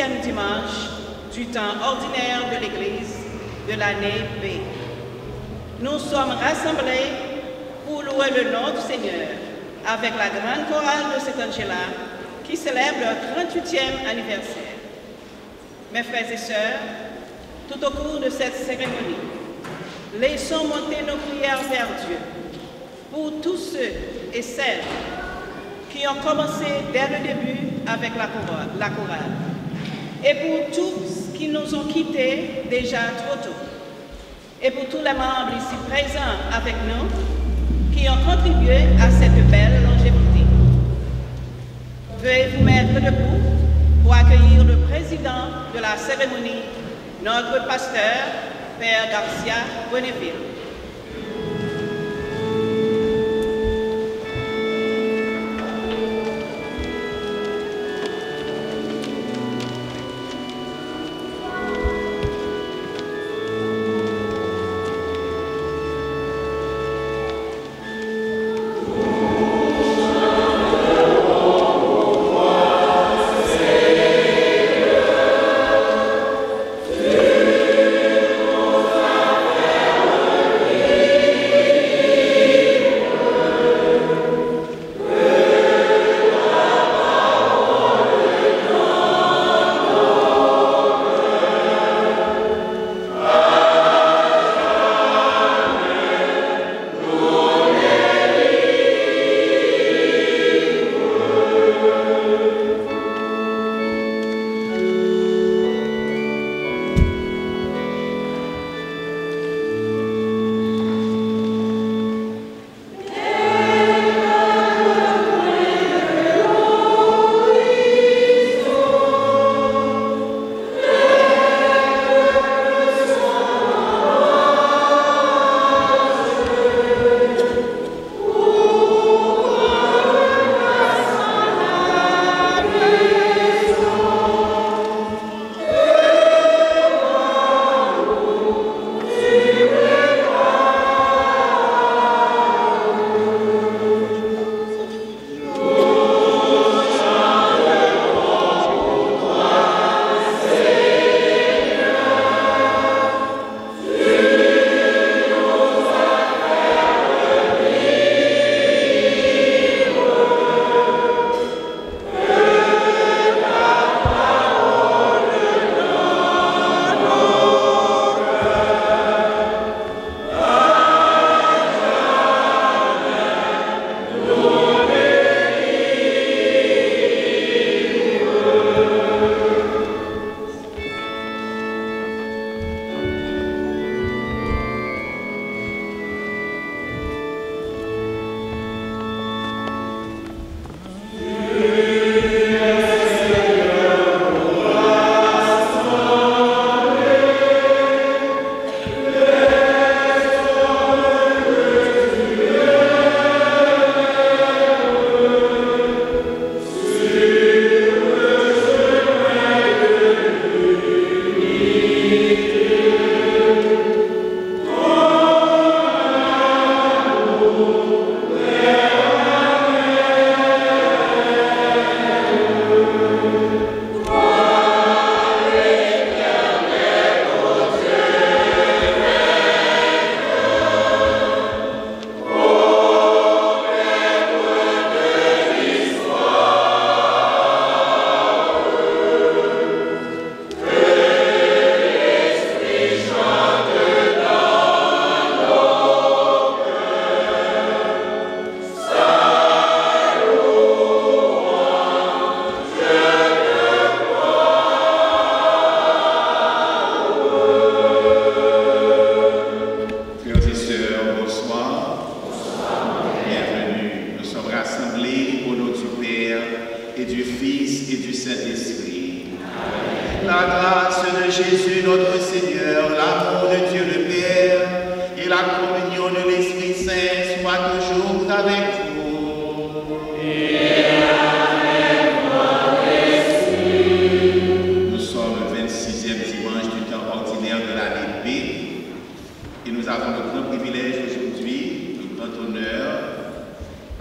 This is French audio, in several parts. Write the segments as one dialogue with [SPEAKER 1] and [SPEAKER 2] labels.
[SPEAKER 1] 7e dimanche du temps ordinaire de l'Église de l'année B. Nous sommes rassemblés pour louer le nom du Seigneur avec la grande chorale de Saint-Angela qui célèbre leur 38e anniversaire. Mes frères et sœurs, tout au cours de cette cérémonie, laissons monter nos prières vers Dieu pour tous ceux et celles qui ont commencé dès le début avec la chorale et pour tous qui nous ont quittés déjà trop tôt et pour tous les membres ici présents avec nous qui ont contribué à cette belle longévité. Veuillez vous mettre debout pour accueillir le président de la cérémonie, notre pasteur, Père Garcia Bonneville.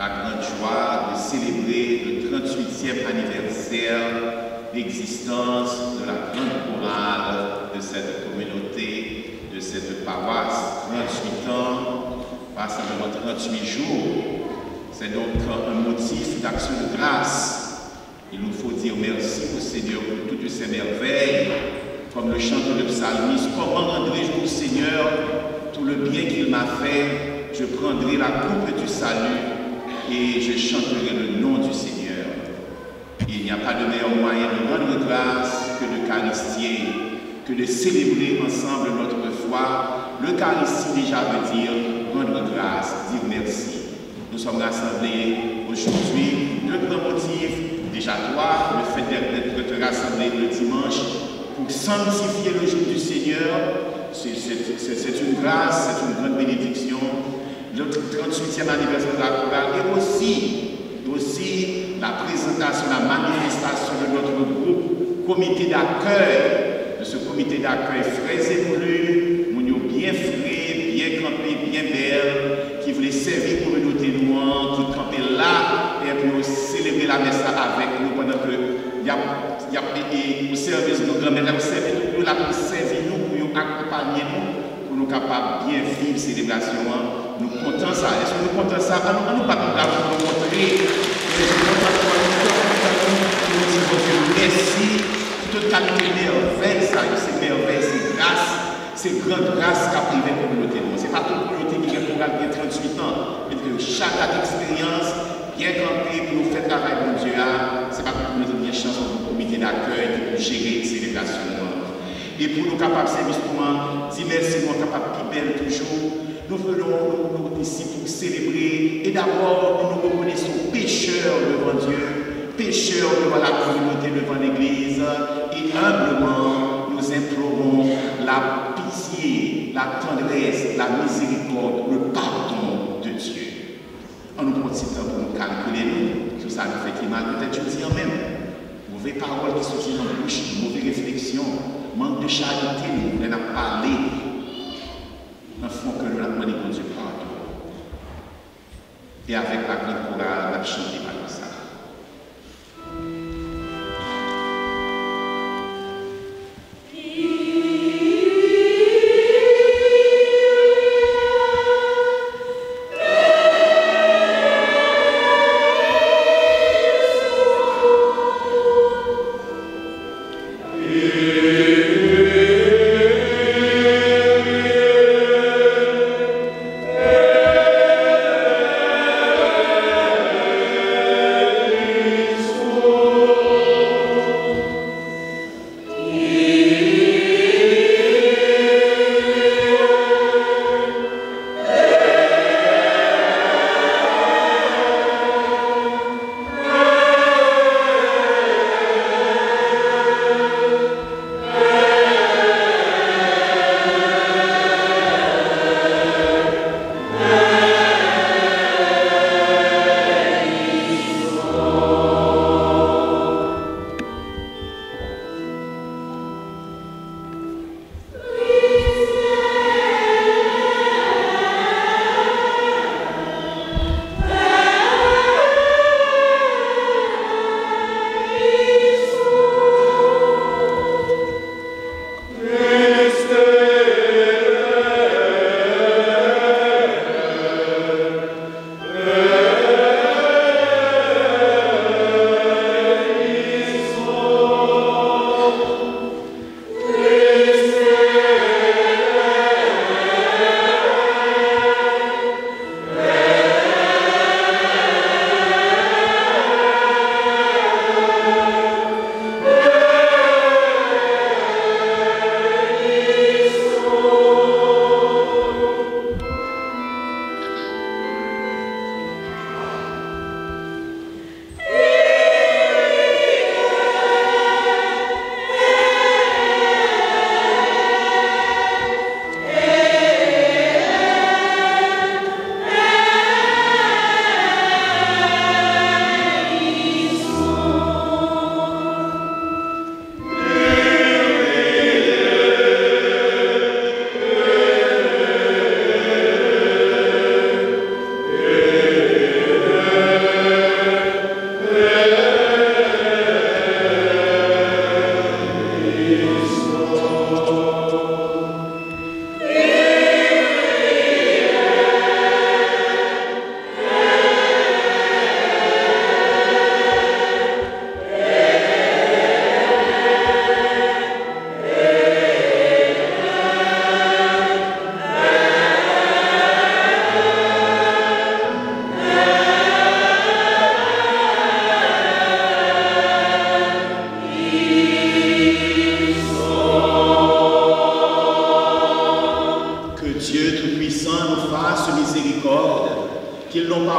[SPEAKER 2] la grande joie de célébrer le 38e anniversaire l'existence de la grande chorale de cette communauté, de cette paroisse. 38 ans, pas simplement 38 jours. C'est donc un motif d'action de grâce. Il nous faut dire merci au Seigneur pour toutes ces merveilles, comme le chante le psalmiste. Comment rendrai-je au Seigneur tout le bien qu'il m'a fait? Je prendrai la coupe du salut et je chanterai le nom du Seigneur. Il n'y a pas de meilleur moyen de rendre grâce que d'Eucharistier, que de célébrer ensemble notre foi. L'Eucharistie déjà veut dire rendre grâce, dire merci. Nous sommes rassemblés aujourd'hui, deux grands motifs. Déjà toi, le fait d'être rassemblés le dimanche pour sanctifier le jour du Seigneur, c'est une grâce, c'est une grande bénédiction. Le 38e anniversaire de la chorale et aussi la présentation, la manifestation de notre groupe comité d'accueil, de ce comité d'accueil frais évolué, bien frais, bien campé, bien belle, qui voulait servir la communauté noire, qui campait là et pour célébrer la messe avec nous pendant que il y a au service de nos grands-mères, pour servir nous, pour accompagner nous, pour nous capables de bien vivre ces célébrations. Nous comptons ça. Est-ce que nous comptons ça? On nous pas capable de montrer. Merci pour toute qualité de merveille, ça, c'est merveille, c'est grâce, c'est grande grâce qu'a privé la communauté. Ce n'est pas toute communauté qui est pour 38 ans, mais que chaque expérience bien campée pour nous faire travailler mon Dieu, ce n'est pas toute communauté qui a chance de comité d'accueil qui peut gérer les célébrations. Et pour nous capables de service pour moi, dire merci, nous sommes capables de belle toujours. Nous venons ici pour célébrer et d'abord nous reconnaissons pécheurs devant Dieu, pécheurs devant la communauté, devant l'Église et humblement nous implorons la pitié, la tendresse, la miséricorde, le pardon de Dieu. On nous prend petit temps pour nous calculer, tout ça nous fait mal, peut-être je dis en même. Mauvaises paroles qui sortent dans la bouche, mauvaises réflexions, manque de charité, nous n'avons pas parlé. Nous font que nous avons demandé pour Dieu pardon. Et avec la grande chorale, nous avons chanté par ça.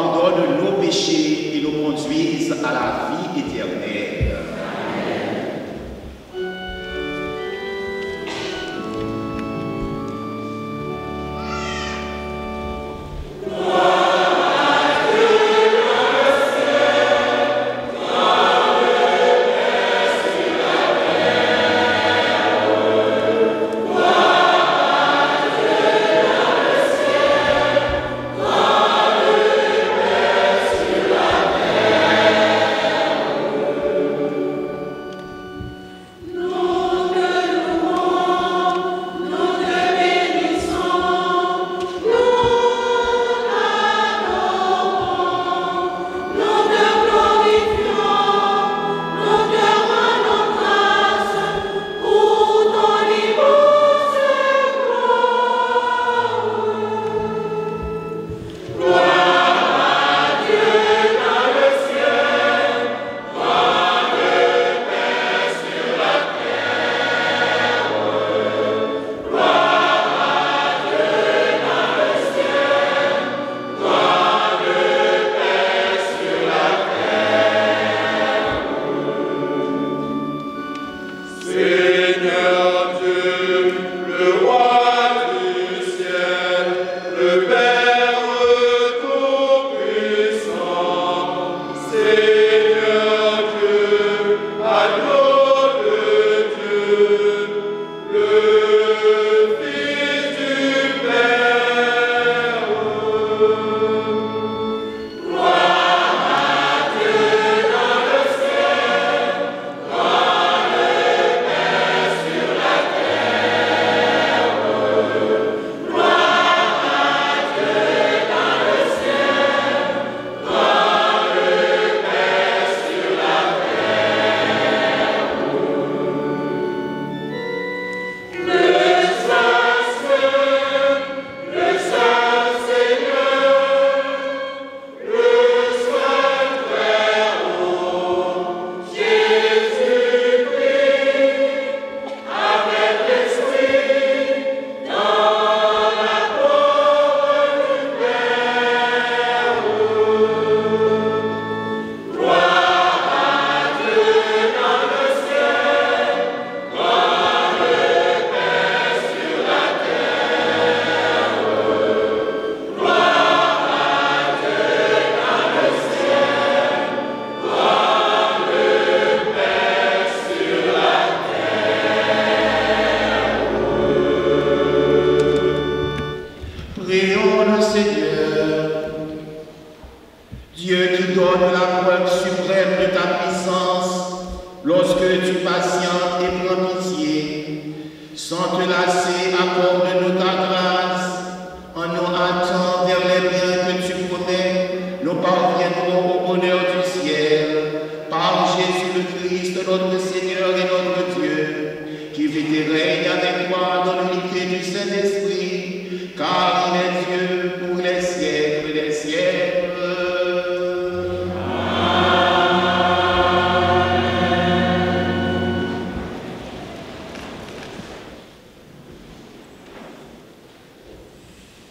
[SPEAKER 2] pardonne nos péchés et nous conduise à la vie éternelle.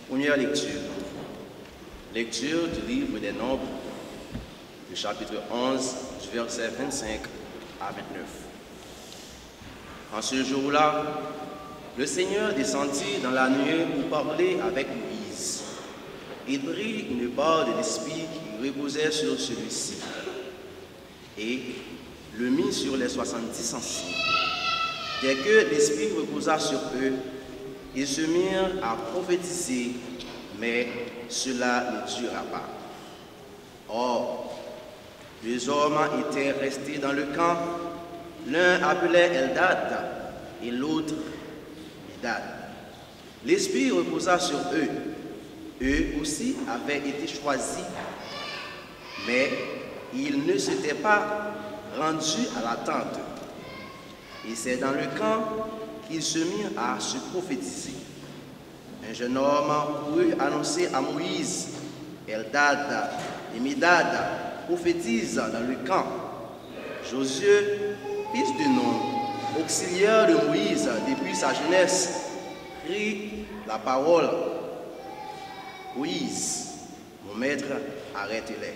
[SPEAKER 3] Première lecture. Lecture du livre des Nombres, du chapitre 11, du verset 25 à 29. En ce jour-là, le Seigneur descendit dans la nuée pour parler avec Moïse. Il prit une part de l'Esprit qui reposait sur celui-ci et le mit sur les 70 anciens. Dès que l'Esprit reposa sur eux, ils se mirent à prophétiser, mais cela ne dura pas. Or, 2 hommes étaient restés dans le camp, l'un appelait Eldad et l'autre Medad. L'Esprit reposa sur eux. Eux aussi avaient été choisis, mais ils ne s'étaient pas rendus à la tente. Et c'est dans le camp qu'ils se mirent à se prophétiser. Un jeune homme courut annoncer à Moïse, Eldad et Medad prophétisent dans le camp. Josué, fils de Nun, auxiliaire de Moïse depuis sa jeunesse, prit la parole. Moïse, mon maître, arrête-les.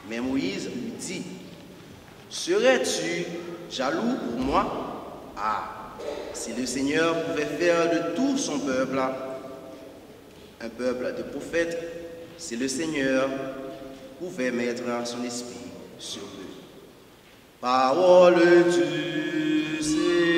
[SPEAKER 3] Mais Moïse lui dit, serais-tu jaloux pour moi? Ah, si le Seigneur pouvait faire de tout son peuple un peuple de prophètes, si le Seigneur pouvait mettre son esprit sur eux. Parole du Seigneur.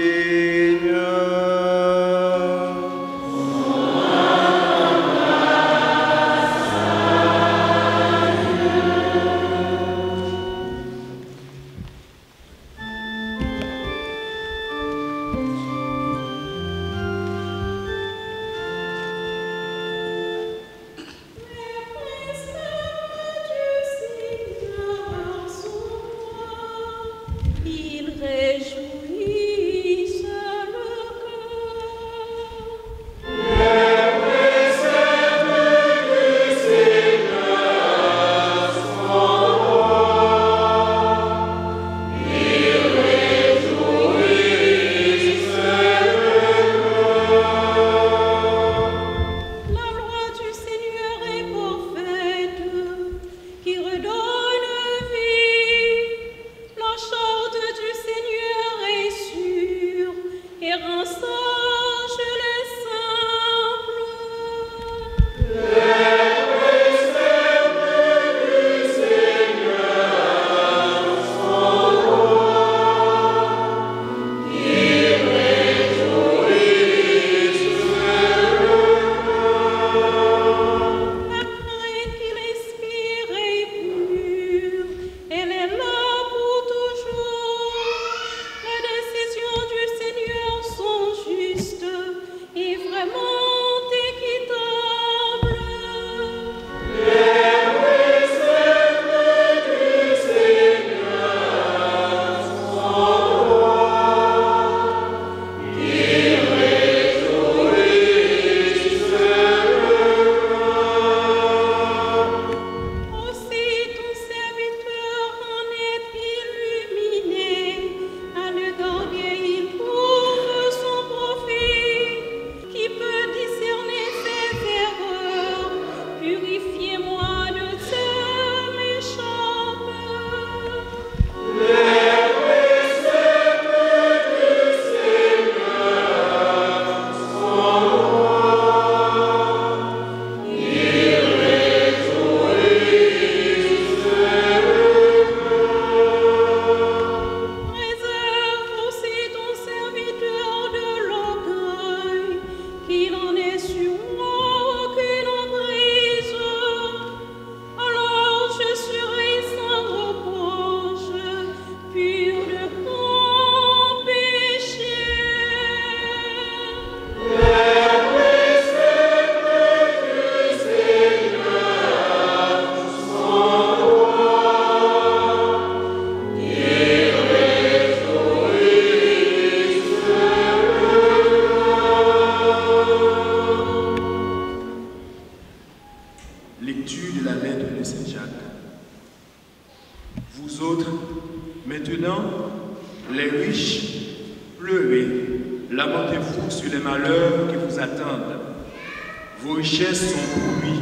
[SPEAKER 4] Vos richesses sont pourries,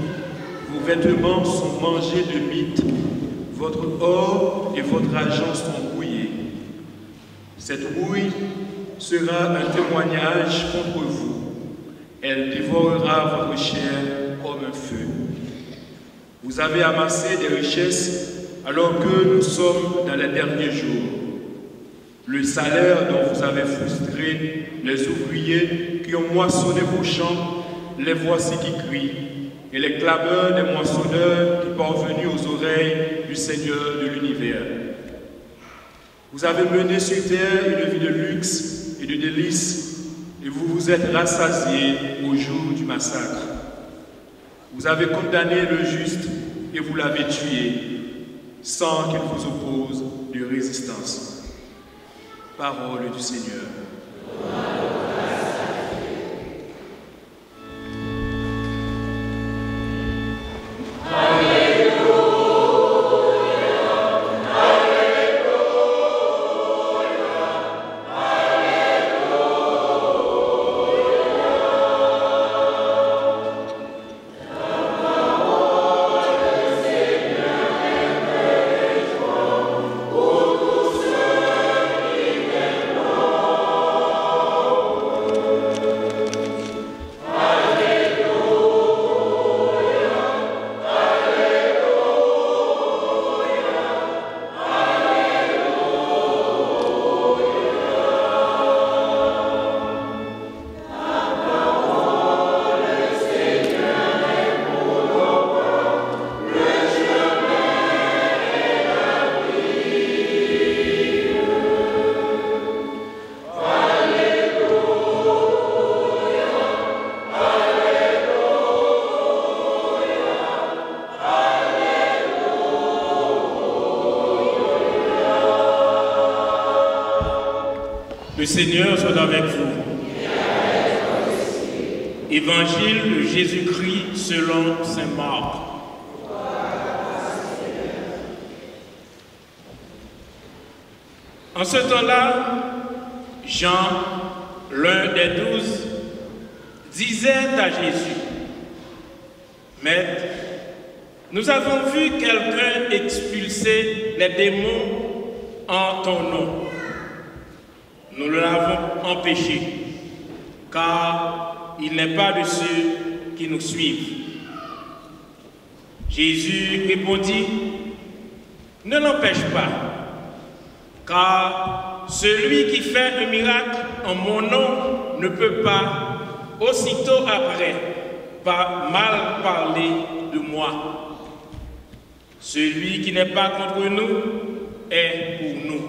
[SPEAKER 4] vos vêtements sont mangés de mythes, votre or et votre argent sont rouillés. Cette rouille sera un témoignage contre vous. Elle dévorera votre chair comme un feu. Vous avez amassé des richesses alors que nous sommes dans les derniers jours. Le salaire dont vous avez frustré les ouvriers qui ont moissonné vos champs, les voici qui crient, et les clameurs des moissonneurs qui parvenus aux oreilles du Seigneur de l'univers. Vous avez mené sur terre une vie de luxe et de délices, et vous vous êtes rassasiés au jour du massacre. Vous avez condamné le juste et vous l'avez tué, sans qu'il vous oppose de résistance. Parole du Seigneur.
[SPEAKER 5] Seigneur.
[SPEAKER 4] Le Seigneur soit avec vous. Évangile de Jésus-Christ selon saint Marc. En ce temps-là, Jean, l'un des 12, disait à Jésus, « Maître, nous avons vu quelqu'un expulser les démons en ton nom. Nous l'avons empêché, car il n'est pas de ceux qui nous suivent. » Jésus répondit, « Ne l'empêche pas, car celui qui fait un miracle en mon nom ne peut pas, aussitôt après, mal parler de moi. Celui qui n'est pas contre nous est pour nous.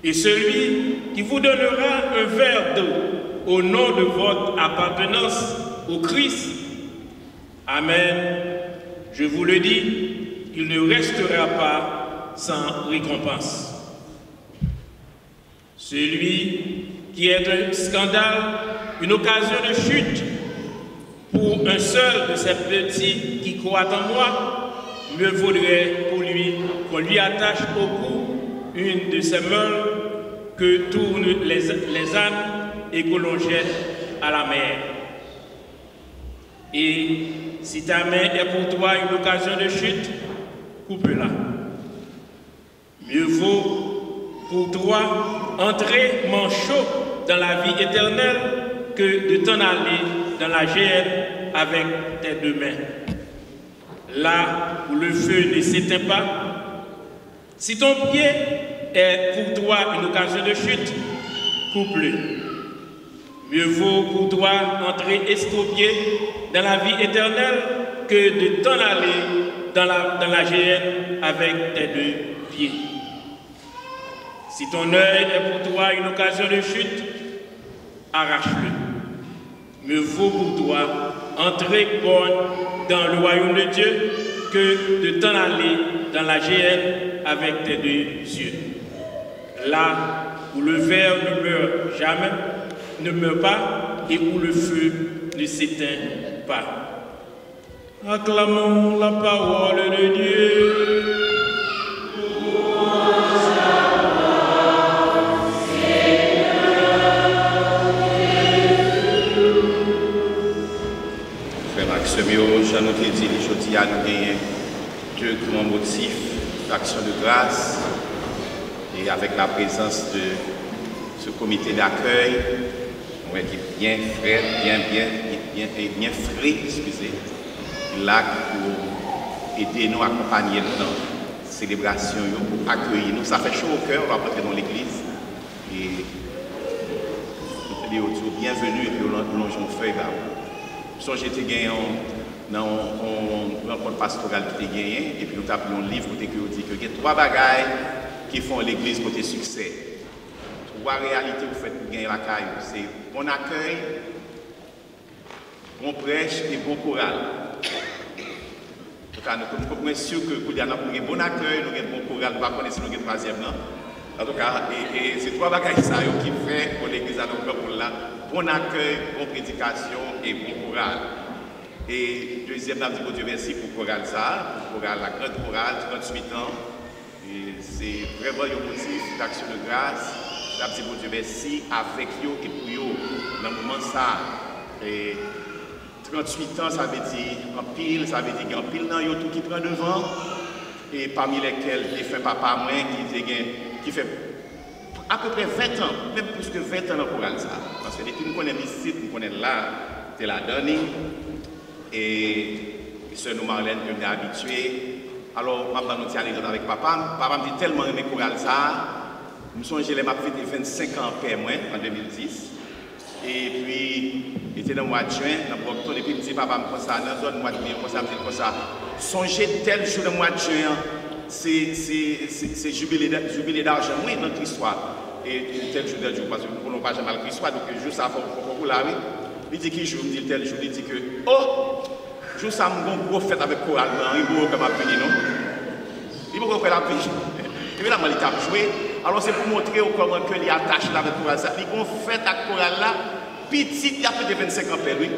[SPEAKER 4] Et celui qui vous donnera un verre d'eau au nom de votre appartenance au Christ, Amen, je vous le dis, il ne restera pas sans récompense. Celui qui est un scandale, une occasion de chute pour un seul de ces petits qui croient en moi, mieux vaudrait pour lui qu'on lui attache au cou une de ces meules que tournent les ânes et que l'on jette à la mer. Et si ta main est pour toi une occasion de chute, coupe-la. Mieux vaut pour toi entrer manchot dans la vie éternelle que de t'en aller dans la géhenne avec tes deux mains. Là où le feu ne s'éteint pas, si ton pied est pour toi une occasion de chute, coupe-le. Mieux vaut pour toi entrer estropié dans la vie éternelle que de t'en aller dans la géhenne avec tes deux pieds. Si ton œil est pour toi une occasion de chute, arrache-le. Mieux vaut pour toi entrer bonne dans le royaume de Dieu que de t'en aller dans la géhenne avec tes deux yeux. Là où le ver ne meurt jamais, ne meurt pas, et où le feu ne s'éteint pas. Acclamons la parole de Dieu.
[SPEAKER 2] Jean nous dit aujourd'hui à nous gagner deux grands motifs d'action de grâce et avec la présence de ce comité d'accueil qui est bien frais, bien frais, excusez, là pour aider nous, accompagner nous dans la célébration, pour accueillir nous. Ça fait chaud au cœur, on va rentrer dans l'église et nous te disons autour, bienvenue et puis nous longeons feuille. So, j'étais gagné dans une rencontre pastorale qui était gagnée, et puis nous avons un livre qui dit qu'il y a trois bagailles qui font l'église côté succès. Trois réalités vous faites pour gagner la caille. C'est bon accueil, bon prêche et bon choral. Nous sommes sûrs que nous avons bon accueil, nous avons bon choral, nous ne connaissons pas si nous avons troisième. En tout cas, et c'est trois bagailles qui fait pour l'église à notre pour là. Bon accueil, bonne prédication et bon choral. Et deuxième, je dis Dieu merci pour le choral ça, pour la grande chorale, 38 ans. Et c'est vraiment un motif d'action de grâce. Je dis Dieu merci avec vous et pour vous dans le moment ça. Et 38 ans, ça veut dire en pile, ça veut dire qu'il y a un pile dans tout qui prend devant. Et parmi lesquels, il fait papa moi qui fait à peu près 20 ans, même plus que 20 ans dans le choral ça. Parce que depuis nous connaissons ici, nous connaissons là, c'est la donne. Et sœur nous Marlène, nous sommes habitués. Alors, je vais nous aller avec papa. Papa me dit tellement aimé le choral ça. Nous sommes allés m'a fait 25 ans paix moi en 2010. Et puis, il était dans le mois de juin, dans le octobre, et puis il me dit papa, me ça, dans la zone mois de mai, comme ça. Songez tel jour le mois de juin. C'est jubilé d'argent, oui, notre histoire. Et tel jour, parce que nous ne connaissons pas jamais l'histoire, donc le jour, ça va beaucoup là, oui. Il dit qu'il joue, il dit tel jour, il dit que, oh, jour, ça m'a une grosse fête avec Coral, il faut comme appris, non? Il faut qu'on la vie. Et puis là, il a joué, Alors c'est pour montrer comment que les attaché avec le choral. Ils ont fait la chorale là, petit, il a fait de 25 ans, oui.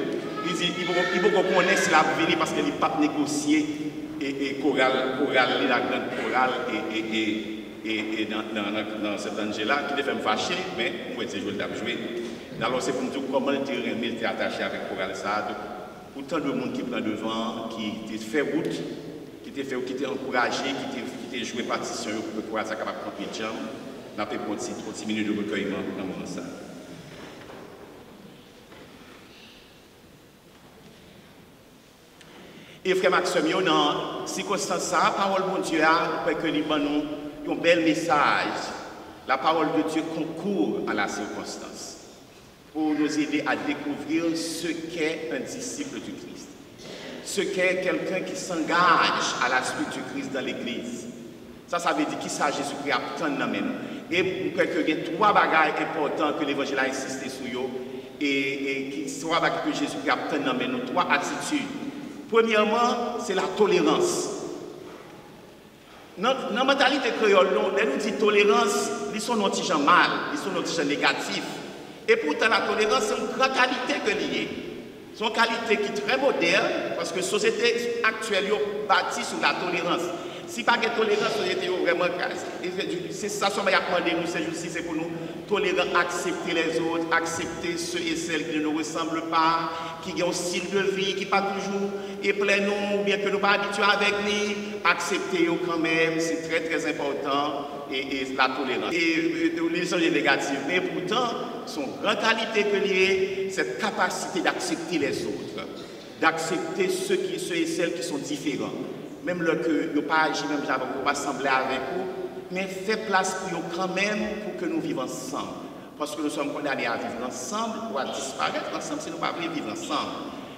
[SPEAKER 2] Il dit, il faut qu'on connaisse si la venir parce qu'il n'a pas négocié et chorale, la grande chorale et dans cet ange-là, qui devait me fâcher, mais pour être joué, il joué. Alors c'est pour nous dire comment il était attaché avec le choral ça. Pour tant de monde qui prend devant, qui fait route, qui était encouragé, qui était joué partition pour que le choral soit capable de prendre les jambes. On a fait 30 minutes de recueillement dans le moment ça. Et frère Maxime, dans ces circonstances, la parole de Dieu a que nous un bel message. La parole de Dieu concourt à la circonstance pour nous aider à découvrir ce qu'est un disciple du Christ, ce qu'est quelqu'un qui s'engage à la suite du Christ dans l'Église. Ça veut dire qu'il s'agit de Jésus-Christ à prendre dans même. Et pour qu'il y ait trois bagages importants que l'Évangile a insisté sur eux, et trois bagages que Jésus-Christ a prendre dans même, trois attitudes. Premièrement, c'est la tolérance. Dans la mentalité créole, nous disons tolérance, ils sont non gens mal, ils sont non gens négatifs. Et pourtant, la tolérance, c'est une grande qualité que liée. C'est une qualité qui est très moderne, parce que la société actuelle est bâtie sur la tolérance. Si pas de tolérance, la société est vraiment c'est ça qu'on a demandé nous ces jours-ci, c'est pour nous tolérer, accepter les autres, accepter ceux et celles qui ne nous ressemblent pas, qui ont un style de vie, qui pas toujours et plein nous, ou bien que nous ne sommes pas habitués avec lui, accepter quand même, c'est très très important, et la tolérance. Et les sont négatives, mais pourtant, son grande qualité que liée, cette capacité d'accepter les autres, d'accepter ceux et celles qui sont différents. Même le que nous pas agir, même j'avais pas sembler avec vous, mais fait place pour nous quand même pour que nous vivions ensemble. Parce que nous sommes condamnés à vivre ensemble ou à disparaître ensemble si nous ne pouvons pas vivre ensemble.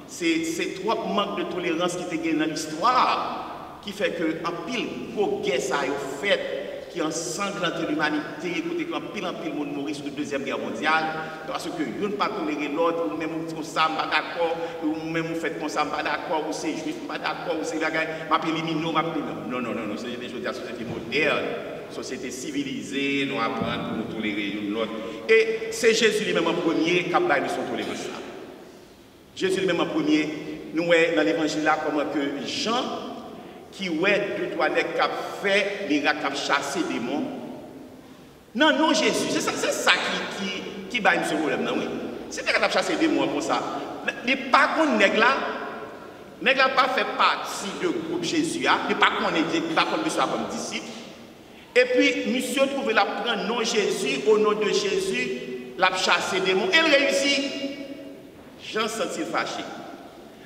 [SPEAKER 2] C'est trois manques de tolérance qui étaient dans l'histoire qui fait que en pile gros guerre ça a fait qui ensanglanté l'humanité, côté qu'en pile monde mourit sur la Deuxième Guerre mondiale, parce que vous ne pas tolérer l'autre, ou même vous ça pas d'accord, ou même vous faites comme ça pas d'accord, ou c'est juif pas d'accord, ou c'est bagaille, m'appelle non, non, c'est des choses de la société moderne, société civilisée, nous apprendre pour nous tolérer l'autre. Et c'est Jésus lui-même en premier qui a de son tolérance là. Jésus lui-même en premier, nous voyons dans l'évangile là comment que Jean qui ouais deux trois nègres qui a fait miracle, qui a chassé des démons. Non, Jésus, c'est ça qui bat ce problème, non, oui. C'est qu'il a chassé des démons comme ça. Mais pas qu'on nègre là n'a pas fait partie du groupe Jésus, mais pas qu'on est soit comme disciple. Et puis, monsieur trouve la prendre non Jésus, au nom de Jésus, l'a chassé des démons. Elle réussit. Jean sent-il fâché.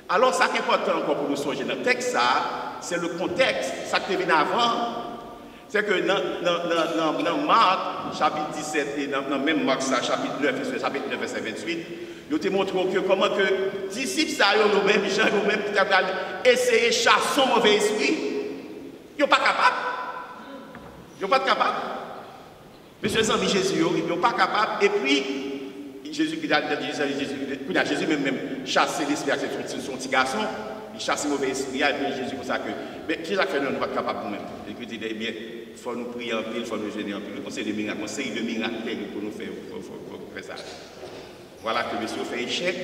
[SPEAKER 2] Alors, ça qui est important encore pour nous songer dans le texte, c'est le contexte, ça qui vient avant. C'est que dans Marc, chapitre 17, et dans même Marc, chapitre 9, chapitre 9, verset 28, il te montre que comment que disciples, ça eux même, gens eux-mêmes, qui essayer de chasser son mauvais esprit, ils ne sont pas capables. Ils ne sont pas capables. Monsieur les amis, Jésus, ils ne sont pas capables. Et puis, Jésus même chassé l'esprit avec son petit garçon, il chasse le mauvais esprit, et puis Jésus comme ça que. Mais qui a fait nous ne sommes pas capables nous-mêmes. Et puis il dit, eh bien, il faut nous prier en pile, il faut nous gêner en pile. Le conseil de miracle pour nous faire ça. Voilà que monsieur fait échec.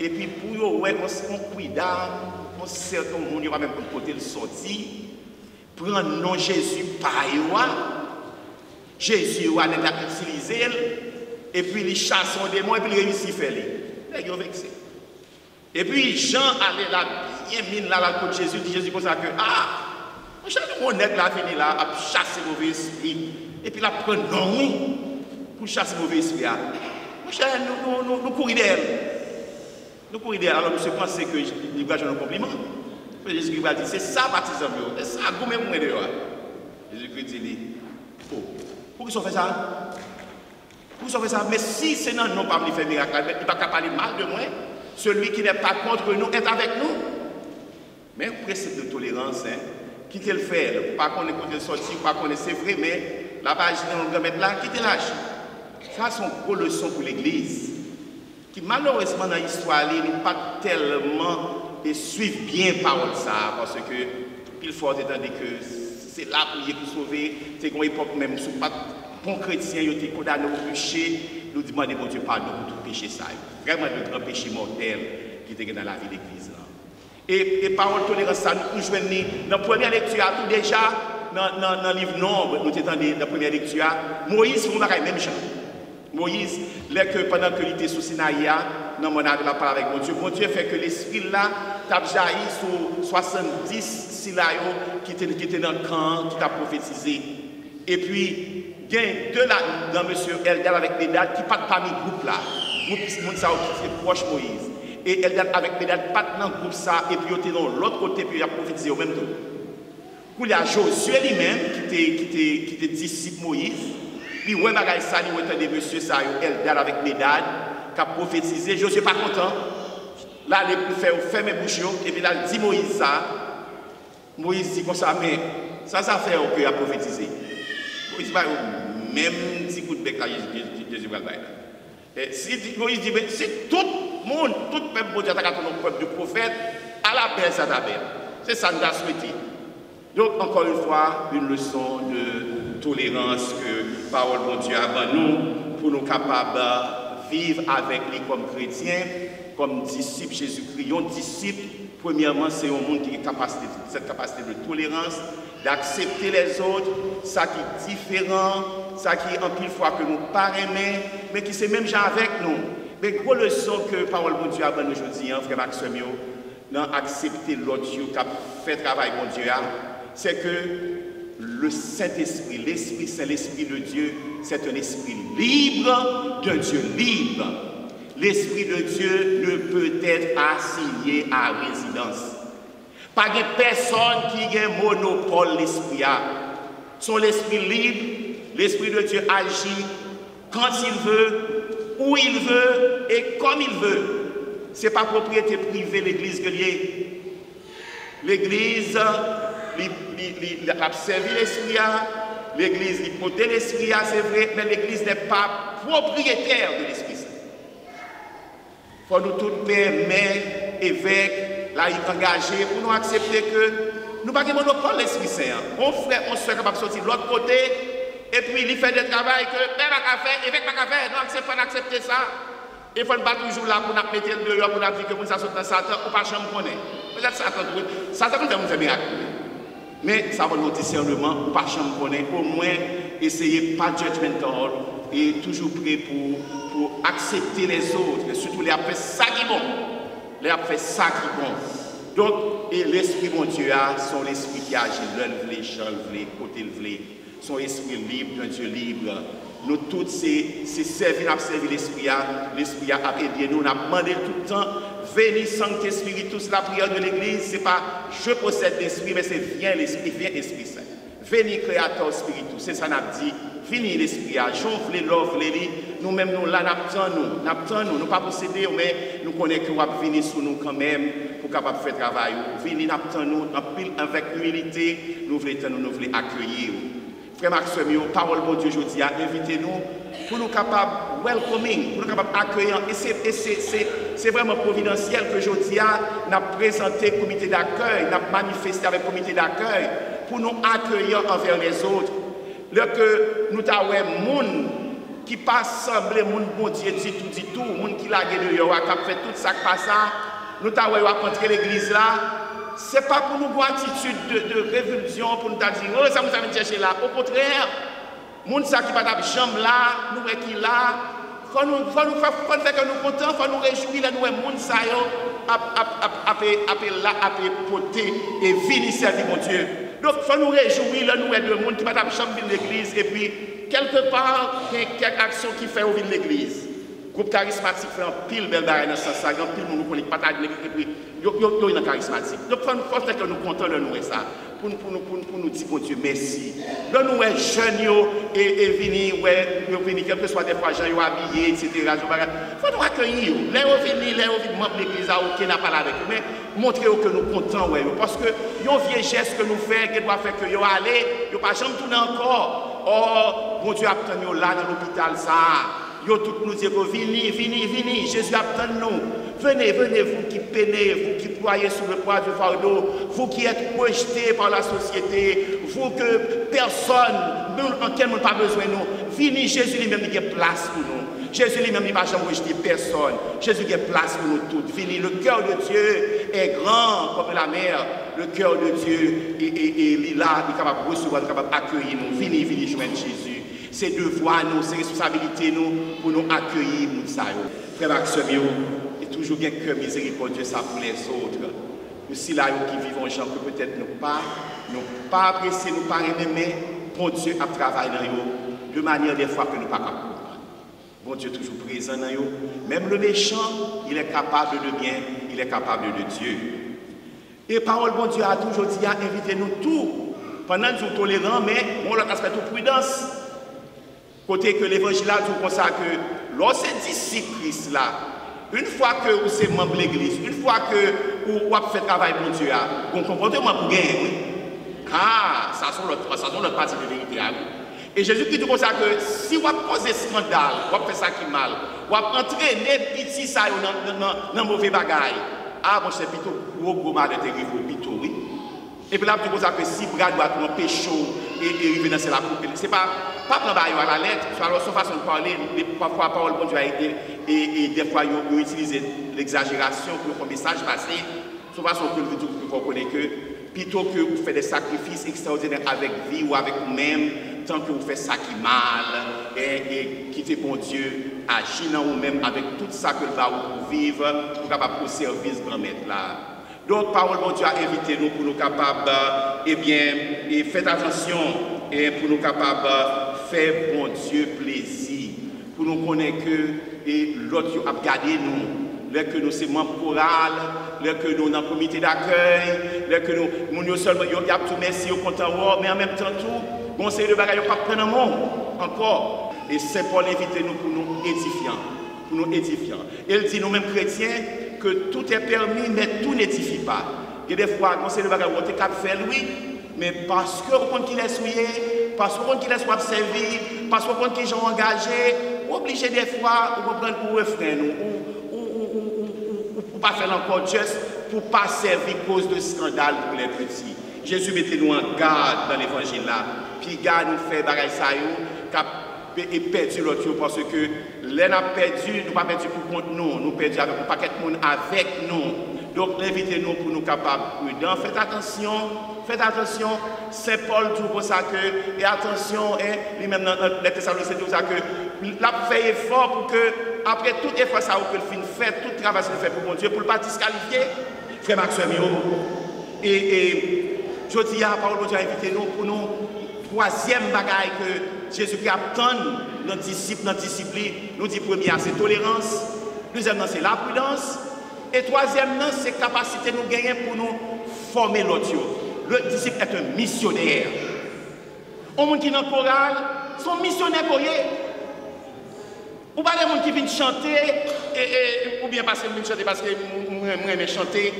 [SPEAKER 2] Et puis pour nous, ouais, on cuide, on sert ton monde, il va même côté le sorti, prendre non Jésus par eux. Jésus va utiliser. Et puis il chasse son démon et puis il réussit à faire les. Il est vexé. Et puis Jean allait là, il mine là, la côte Jésus, dit Jésus comme ça que, mon cher, mon nègre là, venu là, à chasser le mauvais esprit. Et puis il a pris non, oui, pour chasser le mauvais esprit. Mon cher, nous courons d'elle. Nous courons d'elle. Alors monsieur pensait que il va jouer un compliment. Jésus va dire, c'est ça, baptisme, c'est ça, vous même, vous dehors. Jésus-Christ dit, oh, pourquoi ils ont fait ça? Vous savez ça, mais si c'est non, non pas me faire miracle, il ne va pas parler mal de moi. Celui qui n'est pas contre nous est avec nous. Mais un principe de tolérance, qui te le fait, pas qu'on est contre le sorti, pas qu'on est, c'est vrai, mais la page on va mettre là, qui te lâche. Ça, c'est une grosse leçon pour l'Église, qui malheureusement dans l'histoire, nous ne pas tellement suivre bien parole ça, parce que il faut attendre que c'est là pour sauver, c'est une époque même, pas bon chrétien, ils étaient condamnés au péché, nous demandons bon Dieu pardon pour tout péché ça. Vraiment de grands péchés mortels qui étaient dans la vie de l'Église. Et parole tolérance, ça nous jouons dans la première lecture, tout déjà, dans le livre Nombre, nous étions dans la première lecture, Moïse fait la même chose. Moïse, pendant que il était sous Sinaï, dans mon âge, la parole avec mon Dieu fait que l'esprit là, t'a jailli sur 70 Silayo qui étaient dans le camp, qui t'a prophétisé. Et puis, il y a deux là, dans M. Eldad avec Médad, qui ne partent pas dans le groupe là. Le groupe qui est proche Moïse. Et Eldad avec Médad partent dans le groupe ça, et puis ils étaient dans l'autre côté, puis il a prophétisé au même temps. Il y a Josué lui-même, qui était disciple Moïse. Puis, ouais, bagaille ça, il entendait monsieur ça, Eldad avec Médad, qui a prophétisé. Josué pas content. Là, il fait mes bouches, et puis là, il dit Moïse ça. Moïse dit comme ça, mais ça fait on peut prophétiser. Moïse va même petit coup de bec à Jésus va le si Moïse dit, mais si tout le monde, tout le peuple, Dieu attaque ton peuple de prophète, à la paix, ça t'appelle. C'est ça que nous avons souhaité. Donc, encore une fois, une leçon de tolérance que parole de Dieu avant nous, pour nous capables de vivre avec lui comme chrétiens, comme disciples Jésus-Christ. Un disciple, premièrement, c'est un monde qui a cette capacité de tolérance, d'accepter les autres, ça qui est différent, ça qui est en pile fois que nous paraîmons, mais qui c'est même gens avec nous. Mais gros leçon que parole de Dieu avant nous aujourd'hui, frère Maxime, dans accepter l'autre qui a fait travail de Dieu, c'est que le Saint-Esprit, l'Esprit Saint, l'Esprit de Dieu, c'est un esprit libre d'un Dieu libre. L'Esprit de Dieu ne peut être assigné à résidence. Pas de personne qui a un monopole l'Esprit. Son l'Esprit libre, l'Esprit de Dieu agit quand il veut, où il veut et comme il veut. Ce n'est pas propriété privée l'Église que liée. L'Église, il a servi l'Esprit, l'Église, il portait l'Esprit, c'est vrai, mais l'Église n'est pas propriétaire de l'Esprit. Il faut nous tous permettre, évêques, laïcs engagés, pour nous accepter que nous n'avons pas de monopole l'Esprit Saint. Mon frère, on se capable de sortir de l'autre côté, et puis il fait des travail que père n'a qu'à faire, évêque n'a qu'à faire, nous acceptons d'accepter ça. Il ne faut pas toujours là pour nous mettre le dehors, pour nous dire que nous sommes dans Satan, ou pas jamais connaître. Peut-être Satan nous fait miracle. Mais ça va nous discernement, ou pas jamais connaître, au moins essayer pas judgmental et toujours prêt pour accepter les autres, et surtout les faire ça qui est bon. Les faire ça qui est bon. Donc, et l'esprit mon Dieu a, son esprit qui agit, l'œuvre, champ, côté le son esprit libre, d'un Dieu libre. Nous tous, c'est servir l'esprit a aidé nous, on a demandé tout le temps, venez Sancte Spiritus, la prière de l'Église, ce n'est pas je possède l'esprit, mais c'est viens l'Esprit Saint. Venez Créateur Spiritus, c'est ça qu'on a dit, venez l'Esprit, j'ouvre l'offre, nous-mêmes, nous là, nous ne pas posséder, mais nous connaissons que vous allez venir sur nous quand même pour capable faire travail. Venez, nous avec humilité, nous voulons accueillir. Frère Maxime, parole de Dieu aujourd'hui, invitez-nous pour nous capables welcoming, pour nous capables accueillir. Et c'est vraiment providentiel que aujourd'hui, nous avons présenté le comité d'accueil, nous avons manifesté avec le comité d'accueil pour nous accueillir envers les autres. Lorsque nous avons des gens qui passent sembler, bon Dieu dit tout, gens qui laguent dehors, qui fait tout ça qui passe, nous avons rencontré l'église là. Ce n'est pas pour nous avoir une attitude de révolution, pour nous dire, oh, ça nous a cherché là. Au contraire, les gens qui ne sont pas chambre là, nous qui là, il faut nous faire que nous contents, il faut nous réjouir, nous les gens qui porter et venir servir mon Dieu. Donc, il faut nous réjouir, nous les gens qui ne sont pas chambre de l'église, et puis, quelque part, il y a quelques actions qui font au de l'église. Le groupe charismatique fait un pile belle barre dans ce sens, un pile nous connaît pas et puis il y a un charismatique. Donc il faut que nous comptons de nous ça pour nous dire bon Dieu merci. Là nous jeunes et venir quel que soit des fois gens habillés etc. Il faut nous accueillir. Les venir membre de l'église qui n'a pas avec eux mais montrer que nous comptons parce que yon vieux geste que nous faisons qui doit faire que yo aller, yo pas jamais tourner encore. Oh bon Dieu attend nous là dans l'hôpital ça. Yo tout nous dire venez, Jésus attend nous. Venez, vous qui peinez, vous qui ployez sous le poids du fardeau, vous qui êtes rejetés par la société, vous que personne, en quel monde pas besoin de nous. Vini, Jésus lui-même, il a place pour nous. Jésus lui-même, il ne va jamais rejeter personne. Jésus a place pour nous tous. Vini, le cœur de Dieu est grand comme la mer. Le cœur de Dieu est là, il est capable de recevoir, il est capable d'accueillir nous. Vini, joindre Jésus. C'est devoir nous, c'est responsabilité nous pour nous accueillir, nous ça. Frère Maxime, il y a toujours un cœur miséricordieux ça pour les autres. Nous si là qui vivons en gens que peut-être nous pas apprécier, nous pas aimer, bon Dieu a travaillé dans nous de manière des fois que nous pas comprendre. Bon Dieu est toujours présent dans nous. Même le méchant, il est capable de bien, il est capable de Dieu. Et parole bon Dieu a toujours dit à inviter nous tous pendant que nous sommes tolérants, mais on leur aspect de prudence. Côté que l'évangile a dit comme ça que lorsque disciple Christ là, une fois que vous êtes membre de l'église, une fois que vous avez fait travail pour Dieu, vous comportement pour gagner. Ah, ça sont notre partie de vérité. Et Jésus dit comme ça que si vous posez scandale, vous faites ça qui mal, vous entraînez petit ça dans mauvais bagaille. Ah, bon, c'est plutôt gros mal de terrible, plutôt, oui. Et puis là, tu dis ça que si bras doit être péché et arriver dans la coupe, c'est pas prendre à la lettre, alors son façon de parler, parfois la parole bon Dieu a été, et des fois ils utilisent l'exagération pour un message passé, son façon que vous connaissez que plutôt que vous faites des sacrifices extraordinaires avec vie ou avec vous-même, tant que vous faites ça qui mal, et quittez bon Dieu, agir dans vous-même avec tout ça que va vous vivre, pour capable au service grand maître là. Donc, parole bon Dieu a invité nous pour nous capables, et faites attention, et pour nous capables faire bon Dieu plaisir, pour nous connaître que l'autre a gardé nous, là que nous sommes membres choral, là que nous sommes dans le comité d'accueil, là que nous seulement, il y a tout merci au compte en mais en même temps tout, conseil de bagaille, pas prendre un mot encore. Et Saint Paul invite nous pour nous édifiant. Il dit nous-mêmes chrétiens que tout est permis, mais tout n'édifie pas. Il y a des fois, conseil de bagaille, on est capable de faire oui, mais parce que vous compte qu'il est souillé, parce que vous compte qu'il est servi, parce que vous compte qu'ils sont engagés, obligé des fois, vous prendre pour refrain ou pas faire encore juste pour ne pas servir cause de scandale pour les petits. Jésus mettez-nous en garde dans l'évangile là. Puis garde nous fait bagaille ça et perdu l'autre parce que l'un a perdu, nous pas perdu pour contre nous perdu avec un paquet de monde avec nous. Donc invitez-nous pour nous capables prudents. Faites attention, Saint Paul dit pour ça que, et attention, lui-même dans les Thessaloniciens dit pour ça que, l'a fait effort pour que, après tout effort ça que le fin fait, tout travail qu'il fait pour mon Dieu, pour ne pas disqualifier, frère Maxime, et je dis à parole de Dieu, invitez-nous pour nous, troisième bagaille que Jésus qui attend notre discipline, nous dit premier, c'est tolérance, deuxième, c'est la prudence, et troisième, c'est capacité nous gagner pour nous former l'autre. Le disciple est un missionnaire. On monde qui est dans le choral, sont missionnaires pour eux. Ou pas les gens qui viennent chanter, ou bien parce qu'ils viennent chanter parce qu'ils aiment chanter,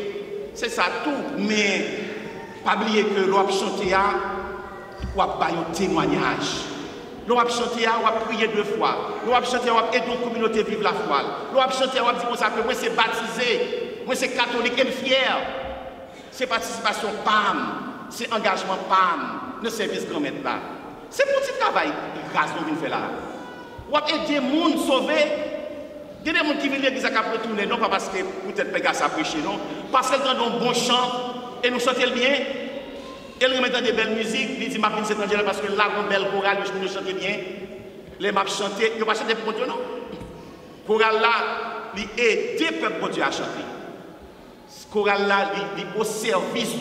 [SPEAKER 2] c'est ça tout. Mais pas oublier que l'on chanter, on va faire un témoignage. L'on va chanter, on va prier 2 fois. L'on va chanter, on va aider la communauté à vivre la foi. L'on va chanter, on va dire que moi c'est baptisé, moi c'est catholique et fier. C'est participation PAM, c'est engagement PAM, le service grand maître là. C'est mon petit travail, grâce à nous faire là. On va aider les gens à sauver. Il y a des gens qui viennent à l'église à retourner, non pas parce que peut-être Pégas a prêché, non, parce qu'ils ont un bon chant et nous chantons bien. Et ils remettent des belles musiques, ils disent, ma fille, c'est angèle parce que là, on a une belle chorale, nous chantons bien. Les maps chanter, ils ne vont pas chanter pour Dieu, non. Chorale là, ils aident le peuple pour Dieu à chanter. Chorale là, il est au service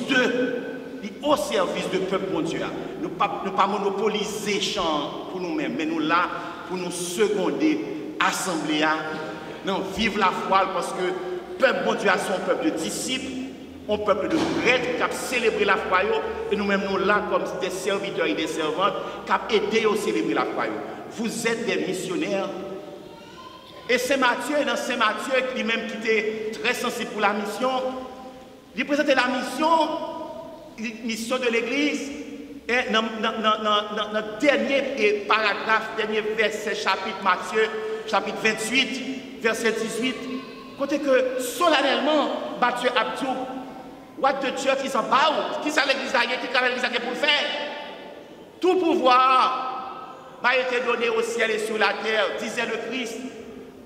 [SPEAKER 2] de peuple pour Dieu. Nous ne pas monopoliser chant pour nous-mêmes, mais nous là pour nous seconder, assembler, non, vivre la foi parce que le peuple bon Dieu a son peuple de disciples, un peuple de prêtres qui a célébré la foi et nous-mêmes nous là comme des serviteurs et des servantes qui a aidé à célébrer la foi. Vous êtes des missionnaires. Et Saint Matthieu, dans Saint Matthieu, lui-même qui était très sensible pour la mission, il présentait la mission de l'Église, et dans le dernier paragraphe, dernier verset, chapitre Matthieu, chapitre 28, verset 18, côté que solennellement, Matthieu a dit, what the church is about, qui ça l'Église a, qui travaille l'Église a pour le faire, tout pouvoir m'a été donné au ciel et sur la terre, disait le Christ.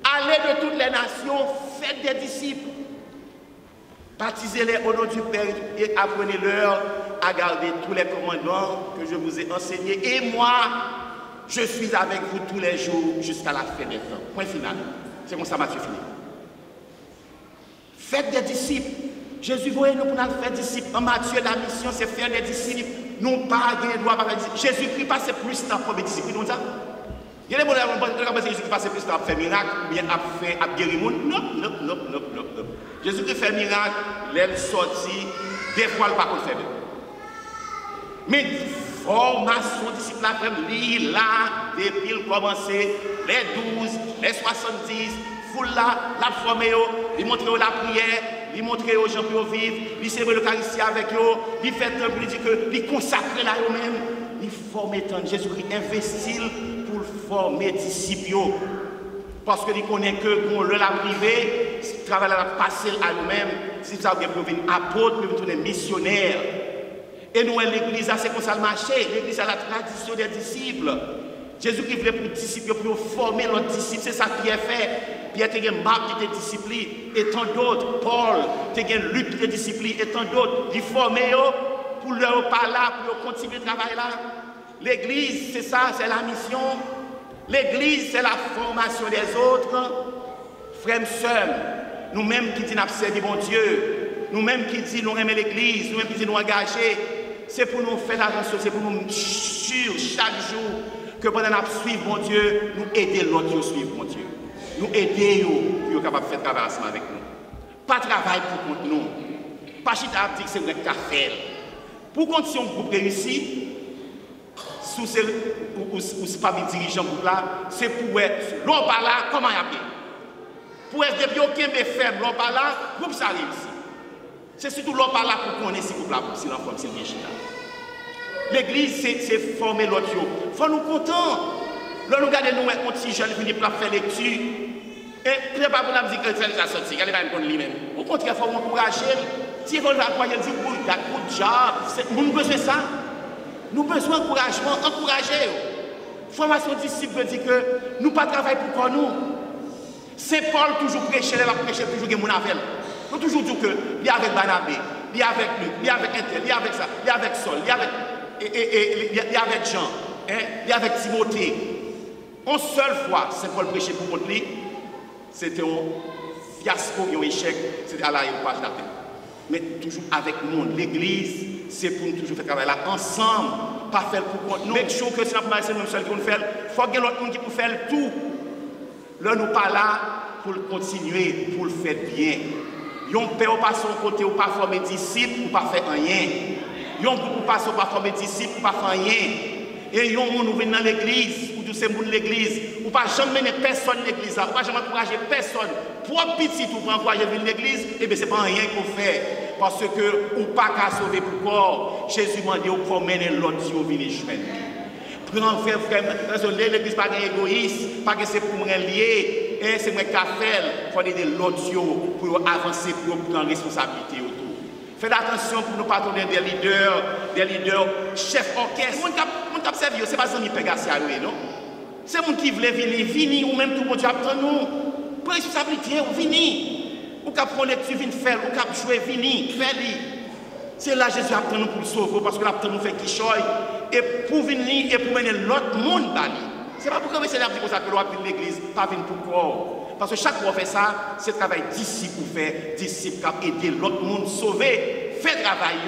[SPEAKER 2] Allez de toutes les nations, faites des disciples. Baptisez-les au nom du Père et apprenez-leur à garder tous les commandements que je vous ai enseignés. Et moi, je suis avec vous tous les jours jusqu'à la fin des temps. Point final. C'est comme ça, Matthieu fini. Faites des disciples. Jésus voyait nous pour nous faire disciples. En Matthieu, la mission, c'est faire des disciples. Non pas des droits, pas des disciples. Jésus-Christ passait plus de temps pour faire des disciples. Ça? Il y a des gens qui Jésus qui passe plus de temps à faire miracle, ou bien à guérir le monde. Non. Jésus qui fait miracle, l'aile sortie, des fois, il ne peut pas faire. Mais formation disciple après lire là, depuis il commencer, les 12, les 70, foule là, la former, lui montrer la prière, lui montrer aux gens pour vivre, lui servir l'Eucharistie avec eux, lui faire temps pour lui dire que lui consacrer là eux-mêmes, lui former tant. Jésus-Christ investit pour former disciples. Parce qu'il connaît que pour le la privé, si le travail a passé à nous-mêmes, si ça veut devenir apôtre, peut devenir missionnaire. Et nous, l'église, c'est comme ça le marché. L'église a la tradition des disciples. Jésus-Christ voulait pour disciples, pour former leurs disciples. C'est ça que Pierre fait. Pierre, tu as Marc qui était discipliné, et tant d'autres. Paul, tu as Luc qui était discipliné, et tant d'autres. Ils former pour leur pas là, pour continuer le travail là. L'église, c'est ça, c'est la mission. L'église, c'est la formation des autres. Frères et sœurs, nous-mêmes qui disons nous servir bon Dieu, nous-mêmes qui disons nous aimer l'église, nous-mêmes qui disons nous engager, c'est pour nous faire attention, c'est pour nous sûr chaque jour que pendant nous suivre bon Dieu, nous aider l'autre à suivre bon Dieu. Nous aider pour être capable de faire travail ensemble avec nous. Pas travail pour contre nous. Pas chita à dire que c'est un café. Pour qu'on si un groupe réussi, ou c'est pas mes dirigeants groupe là, c'est pour être l'on par là, comment il y a bien. Pour être depuis aucun mais faible, l'on par là, groupe ça réussit. C'est surtout l'on par là pour qu'on ait ce groupe là, pour si l'enfant c'est bien chita. L'église, c'est former l'autre. Il faut nous contents. Là, nous regardons nous un petit jeune venu pour faire lecture. Et puis, pas pour la musique que ça sorti, il va me lui-même. Au contraire, il faut encourager. Si vous voulez croire, il dit, good job. Nous besoin de ça. Nous avons besoin d'encouragement, encourager. Formation disciple dit que nous ne pas travailler pour nous. C'est Paul toujours prêcher, il va prêcher toujours mon avec. Nous toujours dit que il y a avec Barnabé, il y a avec Luc, il y a avec Intel, il y a avec ça, il y a avec Saul, il y a avec Jean, il y a avec Timothée. Une seule fois, Saint Paul prêchait pour contre lui, c'était un fiasco, un échec, c'était à la page d'appel. Mais toujours avec nous, l'église, c'est pour nous toujours faire travail là ensemble, pas faire pour contre nous. Make sure que c'est nous seuls qui nous faire. Il faut que l'autre monde qui peut faire tout. Là, nous pas là pour le continuer, pour le faire bien. Yon père ou pas son côté ou pas former disciples ou pas faire rien. Yon groupe ou pas son pas former disciples ou pas faire rien. Et yon moun ou vient dans l'église ou tous ces moun l'église ou pas jamais mener personne l'église là, ou pas jamais encourager personne. Pour petit ou pour encourager venir l'église, et bien c'est pas rien qu'on fait parce que ou pas qu'à sauver pour corps. Jésus m'a dit ou pour mener l'autre si vous venez joindre. Prends frère, l'église pas égoïste, pas que c'est pour me lier. Et c'est moi qui il faut aider l'autre pour avancer, pour prendre responsabilité autour. Faites attention pour nous pardonner des leaders, chefs orchestre. Mon cap servi, c'est pas Zani Pegasia, non? C'est mon qui voulait venir, ou même tout le monde attend nous. Pour responsabilité, ou venir. Ou cap prendre tu viens faire, ou cap jouer, venir, faire-le. C'est là Jésus attend nous pour le sauver, parce que l'attend nous fait qui choye. Et pour venir et pour mener l'autre monde bali. C'est pas pour que c'est comme ça que l'on a pris l'église, pas venir pour croire. Parce que chaque fois qu'on fait ça, c'est le travail disciple pour faire, disciple qui aider l'autre monde à sauver, faire travail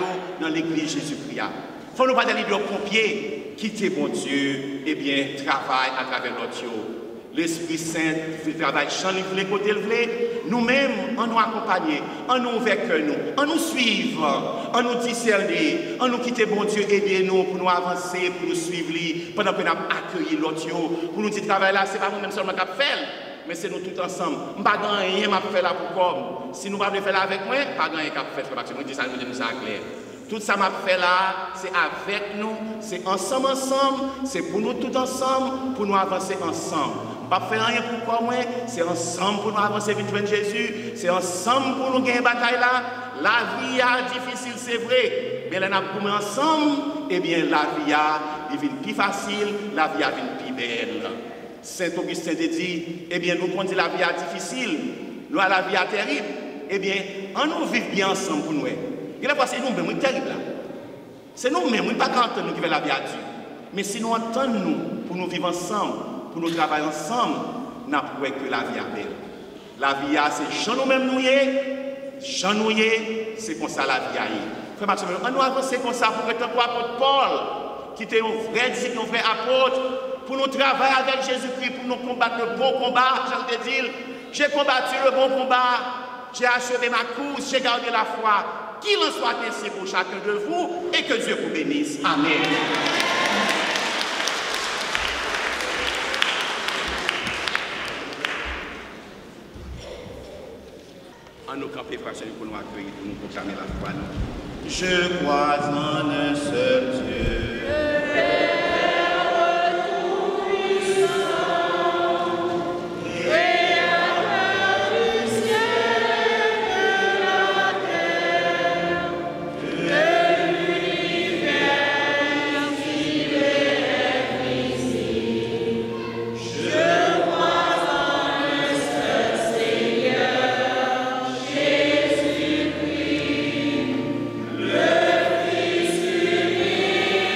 [SPEAKER 2] dans l'église Jésus-Christ. Il faut nous pas des leaders pompiers, quitter bon Dieu, et bien travailler à travers l'autre. L'Esprit Saint fait le travail, chant les côtés le nous-mêmes, on nous accompagner, on nous ouvrir que nous, on nous suivre, on nous discerner, on nous quitter bon Dieu, aider nous pour nous avancer, pour nous suivre pendant que nous accueillir l'autre, pour nous dire travail là, c'est pas nous-mêmes seulement qui fait, mais c'est nous tous ensemble. Je ne pas rien à faire là pour comme. Si nous ne pouvons pas faire là avec moi, pas rien à faire parce que nous disons ça, nous ça clair. Tout ça m'a fait là, c'est avec nous, c'est ensemble, c'est pour nous tous ensemble, pour nous avancer ensemble. Pas faire rien pour moi, c'est ensemble pour nous avancer vers Jésus, c'est ensemble pour nous gagner une bataille là. La vie est difficile, c'est vrai, mais là, nous sommes ensemble, et bien la vie devient plus facile, la vie devient plus belle. Saint Augustin te dit, eh bien, nous comptons la vie difficile, nous à la vie terrible. Eh bien, on nous vit bien ensemble pour nous. Et là, c'est nous-mêmes, c'est terrible là. C'est nous-mêmes, pas quand nous qui veut la vie à Dieu. Mais si nous entendons nous, pour nous vivre ensemble, pour nous travailler ensemble, nous n'avons que la vie à belle. La vie à c'est Jean nous-mêmes nous c'est comme ça la vie à y. Frère Maxime, on nous avance comme ça pour être un apôtre Paul, qui était un vrai disciple, un vrai apôtre, pour nous travailler avec Jésus-Christ, pour nous combattre le bon combat. Jean te dit, j'ai combattu le bon combat, j'ai achevé ma course, j'ai gardé la foi. Qu'il en soit ainsi pour chacun de vous et que Dieu vous bénisse. Amen. En nous camper, frères, pour nous accueillir, pour nous proclamer la foi. Je crois en un seul Dieu.
[SPEAKER 5] Le Fils unique.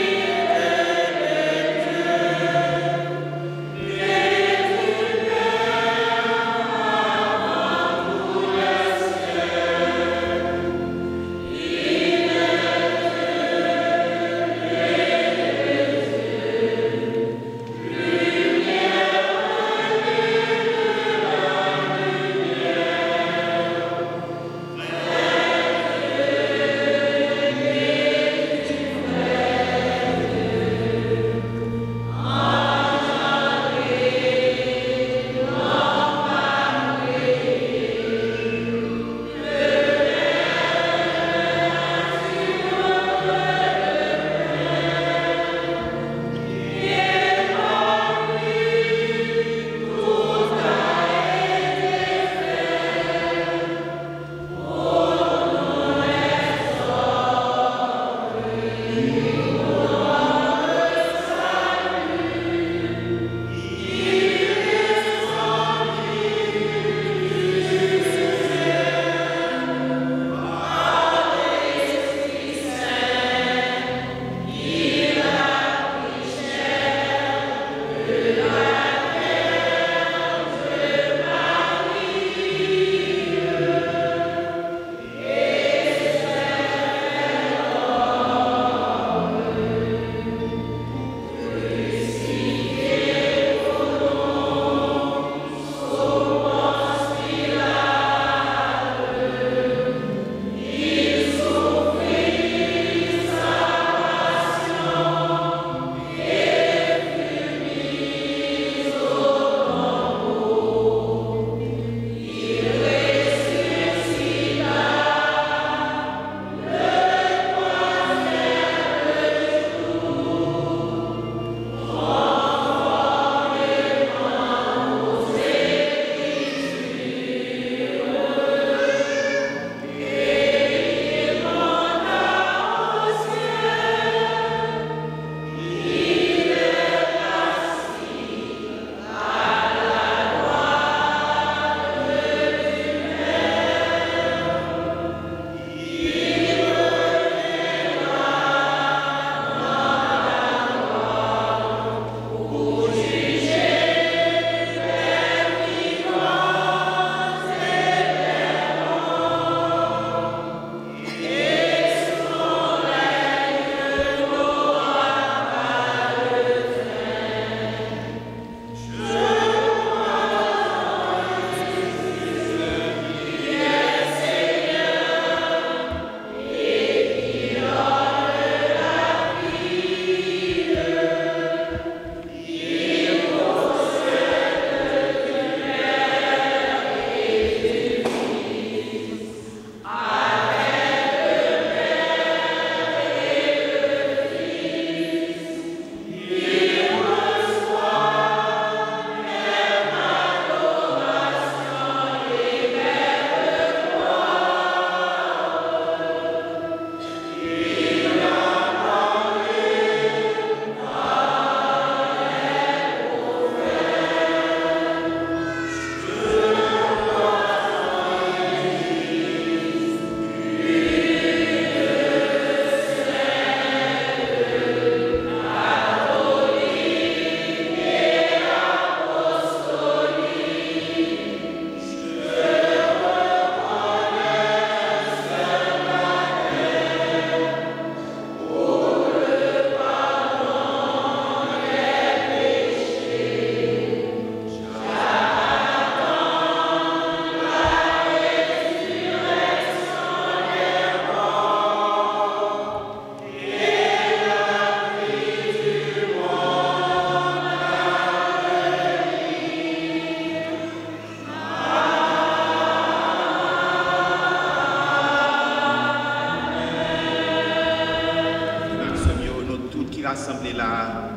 [SPEAKER 2] rassemblés là,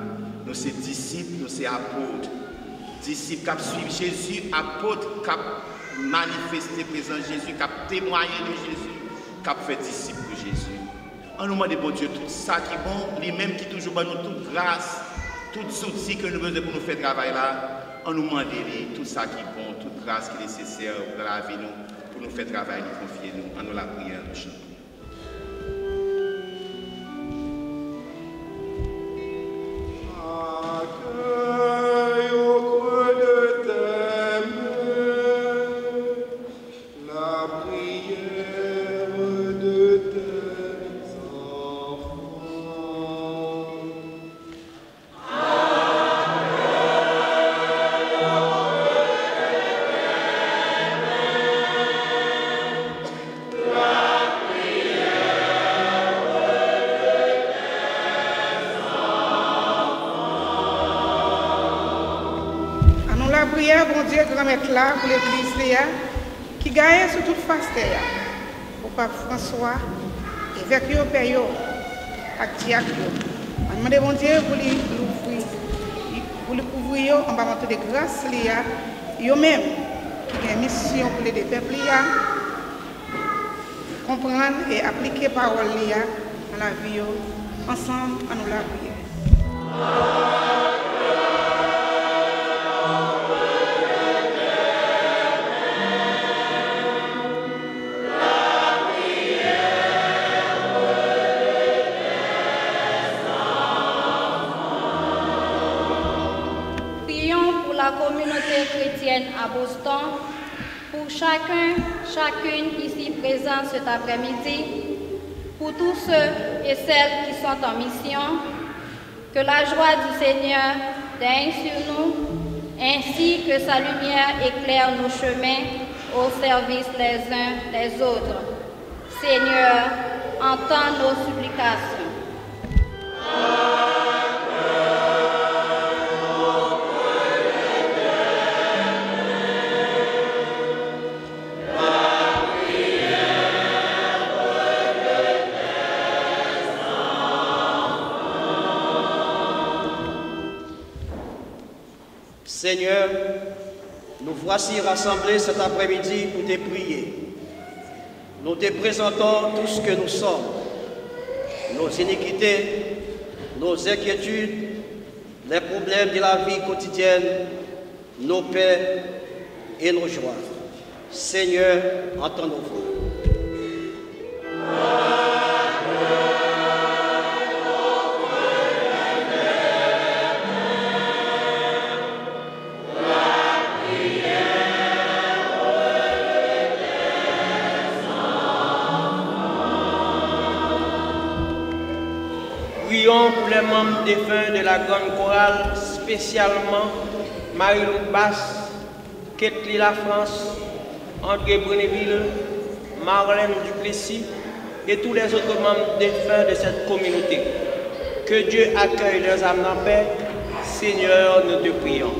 [SPEAKER 2] nous sommes disciples, nous sommes apôtres. Disciples qui suivent Jésus, apôtres qui manifestent présence Jésus, qui témoignent de Jésus, qui fait disciples de Jésus. On nous demande, bon Dieu, tout ça qui est bon, lui-même qui toujours donne nous toute grâce, tous les outils que nous avons pour nous faire travail là, on nous demande tout ça qui est bon, toute grâce qui est nécessaire pour la vie nous, pour nous faire travail, nous confier nous, en nous la prière, nous chantons.
[SPEAKER 1] Bon Dieu, grand-mère là pour l'église qui gagne sur toute face terre. Pour Pape François, évêque yo, père yo, ak diacre yo. On demande bon Dieu pour lui couvrir en bas de grâce yo même qui a une mission pour les peuples comprendre et appliquer parole dans la vie ensemble à nous la prière.
[SPEAKER 5] La communauté chrétienne à Boston, pour chacune ici présent cet après-midi, pour tous ceux et celles qui sont en mission, que la joie du Seigneur daigne sur nous, ainsi que sa lumière éclaire nos chemins au service les uns des autres. Seigneur, entends nos supplications.
[SPEAKER 3] Seigneur, nous voici rassemblés cet après-midi pour te prier. Nous te présentons tout ce que nous sommes, nos iniquités, nos inquiétudes, les problèmes de la vie quotidienne, nos paix et nos joies. Seigneur, entends nos voix.
[SPEAKER 6] Prions pour les membres défunts de la grande chorale, spécialement Marie-Lou Basse, Ketli La France, André Bruneville, Marlène Duplessis et tous les autres membres défunts de cette communauté. Que Dieu accueille leurs âmes en paix. Seigneur, nous te prions.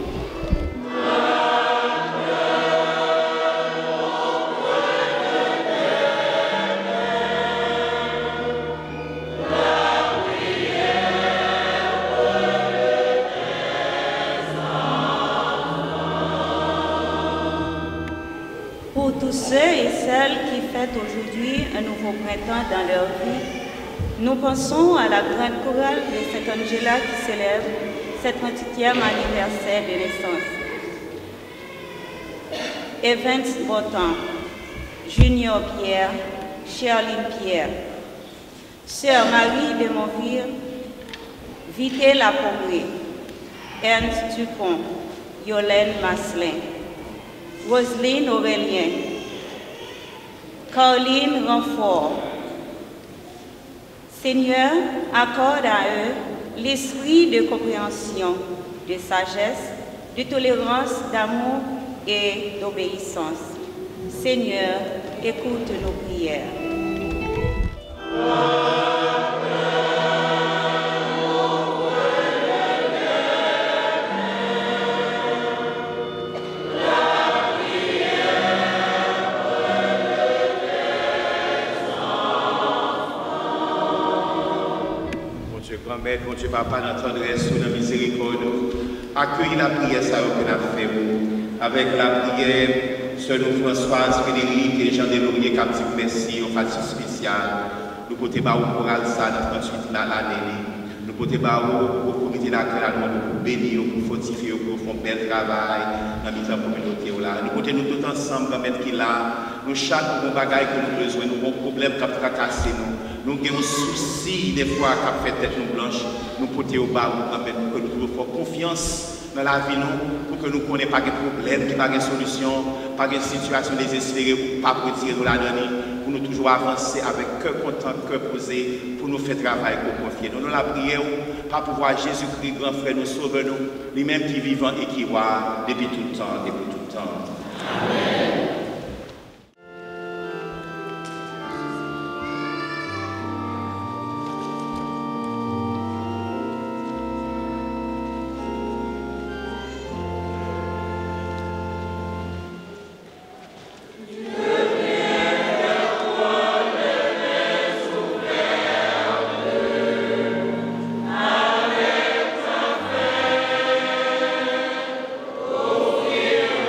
[SPEAKER 7] Pour tous ceux et celles qui fêtent aujourd'hui un nouveau printemps dans leur vie, nous pensons à la grande chorale de Saint-Angela qui célèbre ses 38e anniversaire de naissance. Evans Botan, Junior Pierre, Charline Pierre, Sœur Marie de Montville, Vité Lapouré, Ernst Dupont, Yolène Masselin, Roselyne Aurélien, Caroline Renfort. Seigneur, accorde à eux l'esprit de compréhension, de sagesse, de tolérance, d'amour et d'obéissance. Seigneur, écoute nos prières.
[SPEAKER 2] grand-mère, mon Dieu, papa, dans tendresse, dans miséricorde, accueille la prière, ça que nous avons fait, avec la prière, Sœur Françoise, Frédéric et Jean Deslauriers, qui a dit merci, on fait spécial. Nous côté Barou pour ça, dans 38 l'année. Nous côté Barou pour comité d'accueil, pour bénir, pour fortifier, pour faire un bel travail dans la mise en communauté. Nous côté nous tous ensemble, quand même, qui là, nous chaque bon bagage que nous avons besoin, nous avons un problème qui a tracassé nous. Nous avons un souci des fois qui a fait tête nous blanche. Nous côté au Barou, quand même, que nous devons faire confiance dans la vie nous, pour que nous ne connaissions pas de problème, pas de solution, pas de situation désespérée, pour ne pas retirer de la donner, pour nous toujours avancer avec cœur content, cœur posé, pour nous faire travail, pour confier. Nous la prière, pas pouvoir Jésus-Christ, grand frère, nous sauver nous, lui-même qui vivant et qui voit depuis tout le temps, depuis tout le temps. Amen.
[SPEAKER 8] Confirme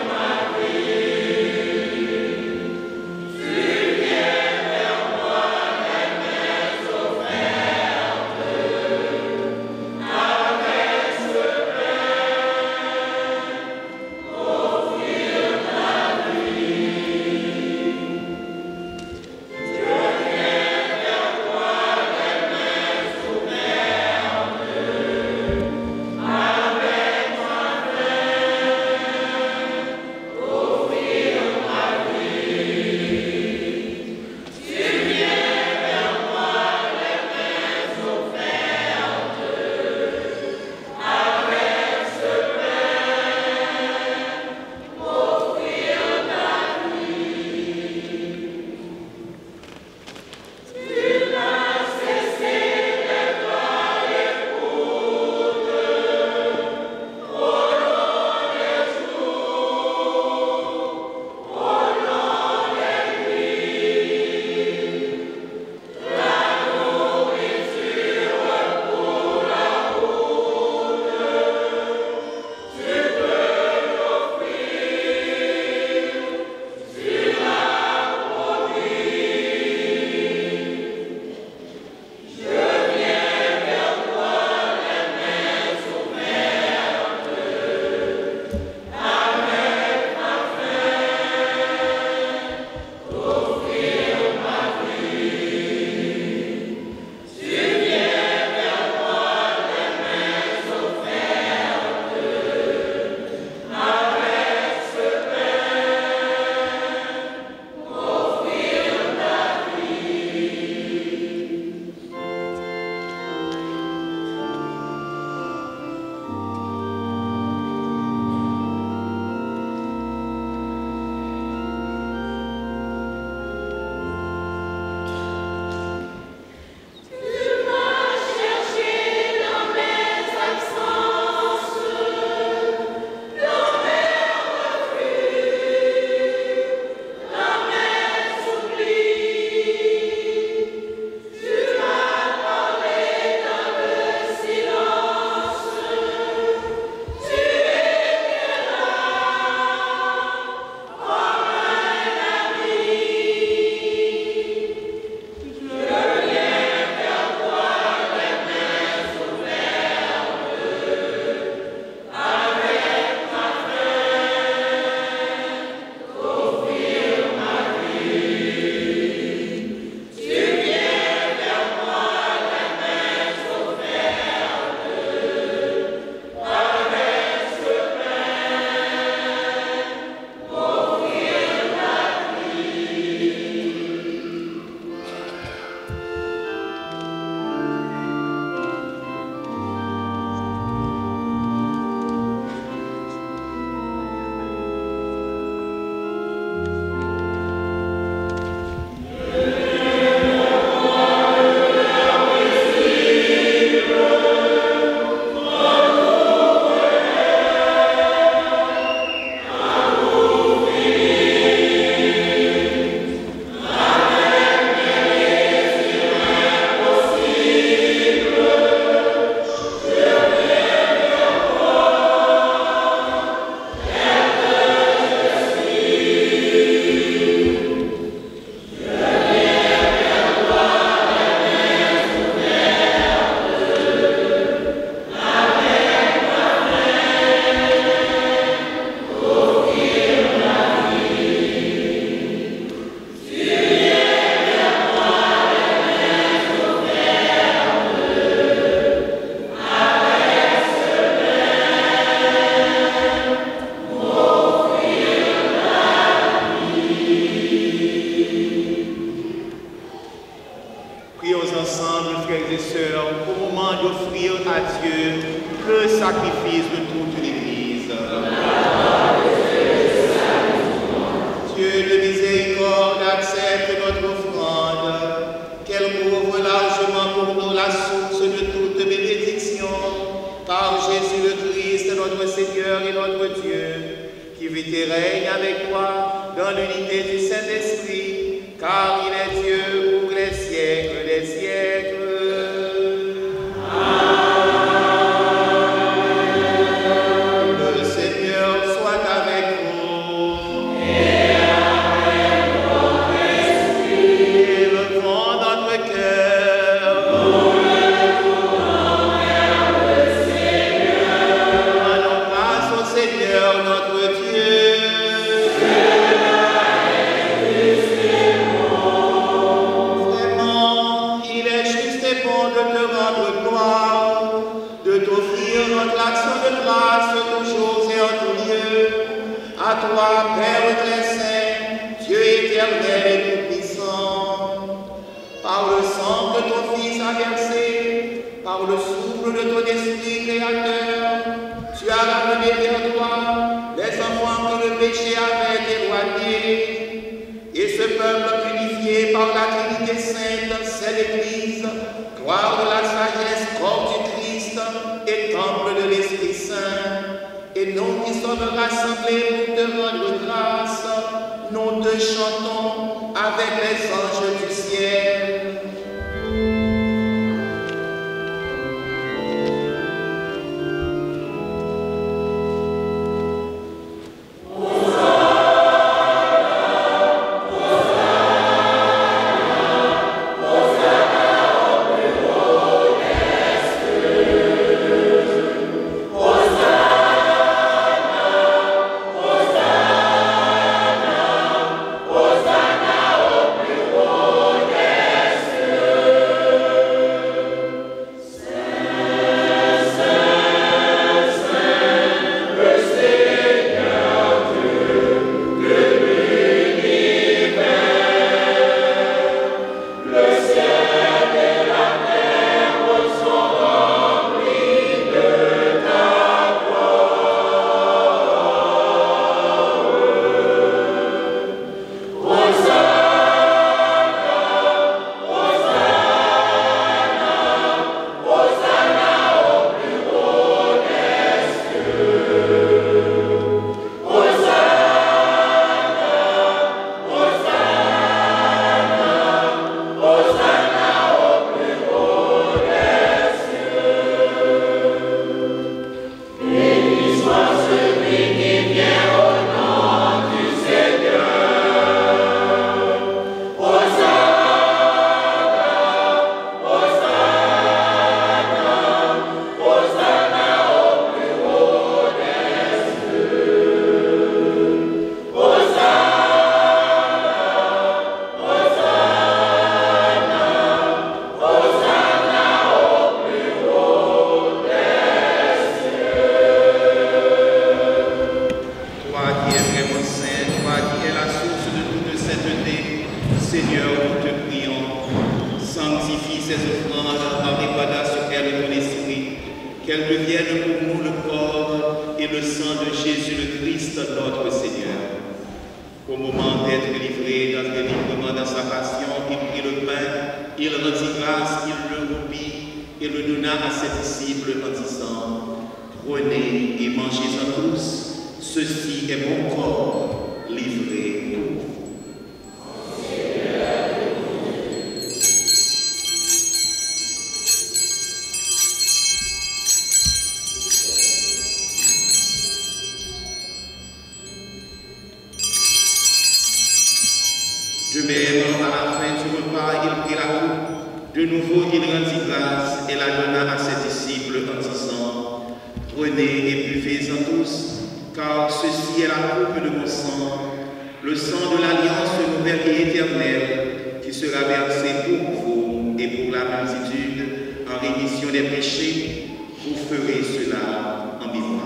[SPEAKER 2] offrir à Dieu le sacrifice de toute l'Église. Dieu de miséricorde, accepte notre offrande, qu'elle couvre largement pour nous la source de toute bénédiction, par Jésus le Christ, notre Seigneur et notre Dieu, qui vit et règne avec toi dans l'unité du Saint-Esprit, car il est Dieu pour les siècles des siècles. Le Seigneur soit avec vous. Et avec votre esprit. Élevons notre cœur. Nous le tournons vers le Seigneur. Rendons grâce au Seigneur notre Dieu. À toi, Père très saint, Dieu éternel et tout-puissant, par le sang que ton Fils a versé, par le souffle de ton Esprit créateur, tu as ramené vers toi les enfants que le péché avait éloignés, et ce peuple purifié par la Trinité sainte, c'est l'Église, gloire de la sagesse, corps du Christ et temple de l'Esprit Saint. Et nous qui sommes rassemblés pour te rendre grâce, nous te chantons avec les anges du ciel. De même, à la fin du repas, il prit la coupe. De nouveau, il rendit grâce et la donna à ses disciples en disant, « Prenez et buvez-en tous, car ceci est la coupe de mon sang, le sang de l'alliance nouvelle et éternelle, qui sera versé pour vous et pour la multitude en rémission des péchés. Vous ferez cela en mémoire. »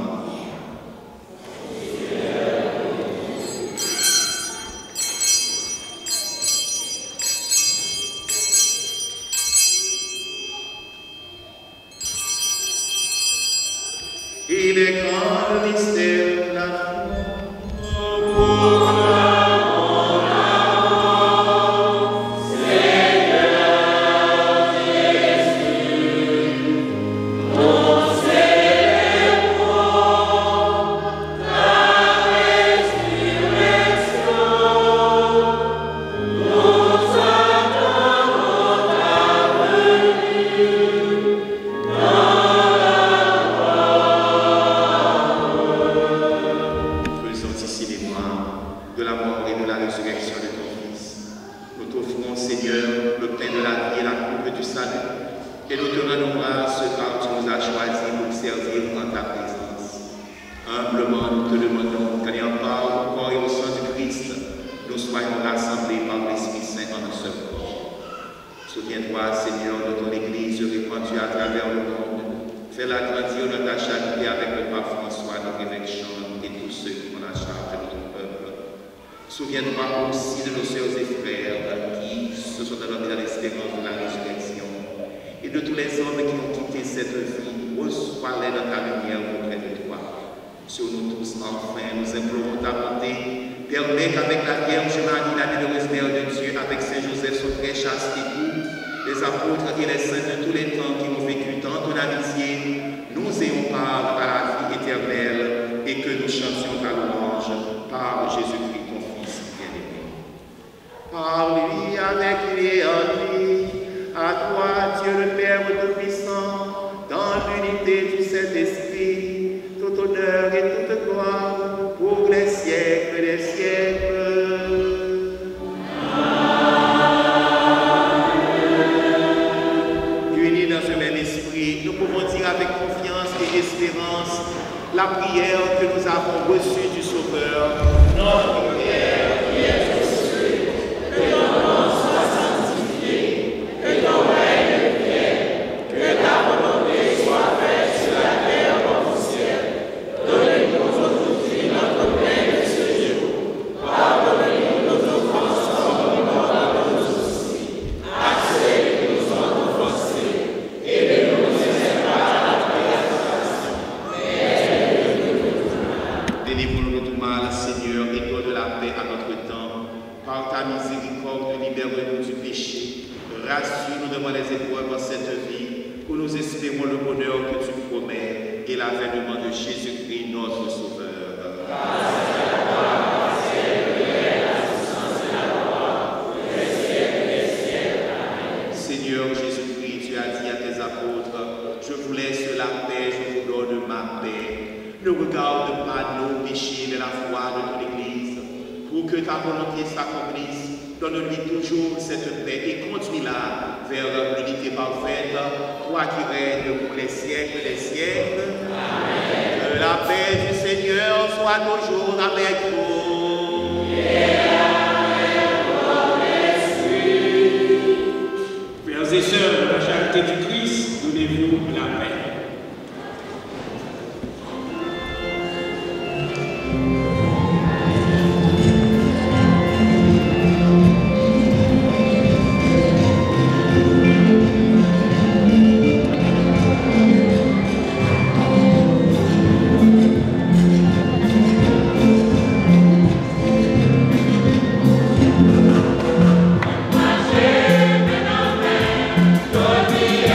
[SPEAKER 2] résurrection de ton Fils. Nous t'offrons, Seigneur, le pain de la vie et la coupe du salut, et nous te rendons grâce car tu nous as choisis pour servir en ta présence. Humblement, nous te demandons qu'en ayant part au corps et au sang du Christ, nous soyons rassemblés par l'Esprit Saint en un seul corps. Souviens-toi, Seigneur, de ton Église répandue à travers le monde. Fais-la grandir dans ta charité avec le pape François, notre évêque Jean et tous ceux qui ont la charge de ton peuple. Souviens-toi aussi de nos sœurs et frères qui se sont endormis dans l'espérance de la résurrection et de tous les hommes qui ont quitté cette vie. Reçois-les dans ta lumière auprès de toi. Sur nous tous, enfin, nous implorons ta bonté. Permets qu'avec la Vierge Marie, la bienheureuse Mère de Dieu, avec Saint Joseph, son très chaste époux, les apôtres et les saints de tous les temps qui ont vécu dans ton amitié, nous ayons part à la vie éternelle et que nous chantions ta louange par Jésus-Christ, ton Fils bien-aimé. Par lui, avec lui et en lui, à toi, Dieu le Père Tout-Puissant, dans l'unité du Saint-Esprit, tout honneur et toute gloire pour les siècles des siècles. Unis dans ce même esprit, nous pouvons dire avec confiance et espérance la prière que nous avons reçue du Sauveur. Notre Père qui es aux cieux, que ton nom soit sanctifié, que ton règne vienne, que ta volonté soit faite sur la terre comme au ciel. Donnez-nous aujourd'hui notre pain de ce jour. Pardonnez-nous nos offenses comme nous pardonnons aussi. Acceptez-nous nos offensés et ne nous laissez pas à la tentation, mais délivre-nous de tout mal, Seigneur, et donne de la paix à notre temps. Par ta miséricorde, libère-nous du péché. Rassure-nous devant les épreuves de cette vie, où nous espérons le bonheur que tu promets et l'avènement de Jésus-Christ, notre Sauveur. Seigneur Jésus-Christ, tu as dit à tes apôtres, je vous laisse la paix, je vous donne ma paix. Ne regarde pas nos péchés, mais la foi de ton Église, pour que ta volonté s'accomplisse. Donne-lui toujours cette paix et conduis-la vers l'unité parfaite, toi qui règnes pour les siècles des siècles. Amen. Que la paix du Seigneur soit toujours avec vous.
[SPEAKER 8] Frères et sœurs de la charité du Christ, donnez-vous la paix.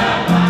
[SPEAKER 9] Thank you.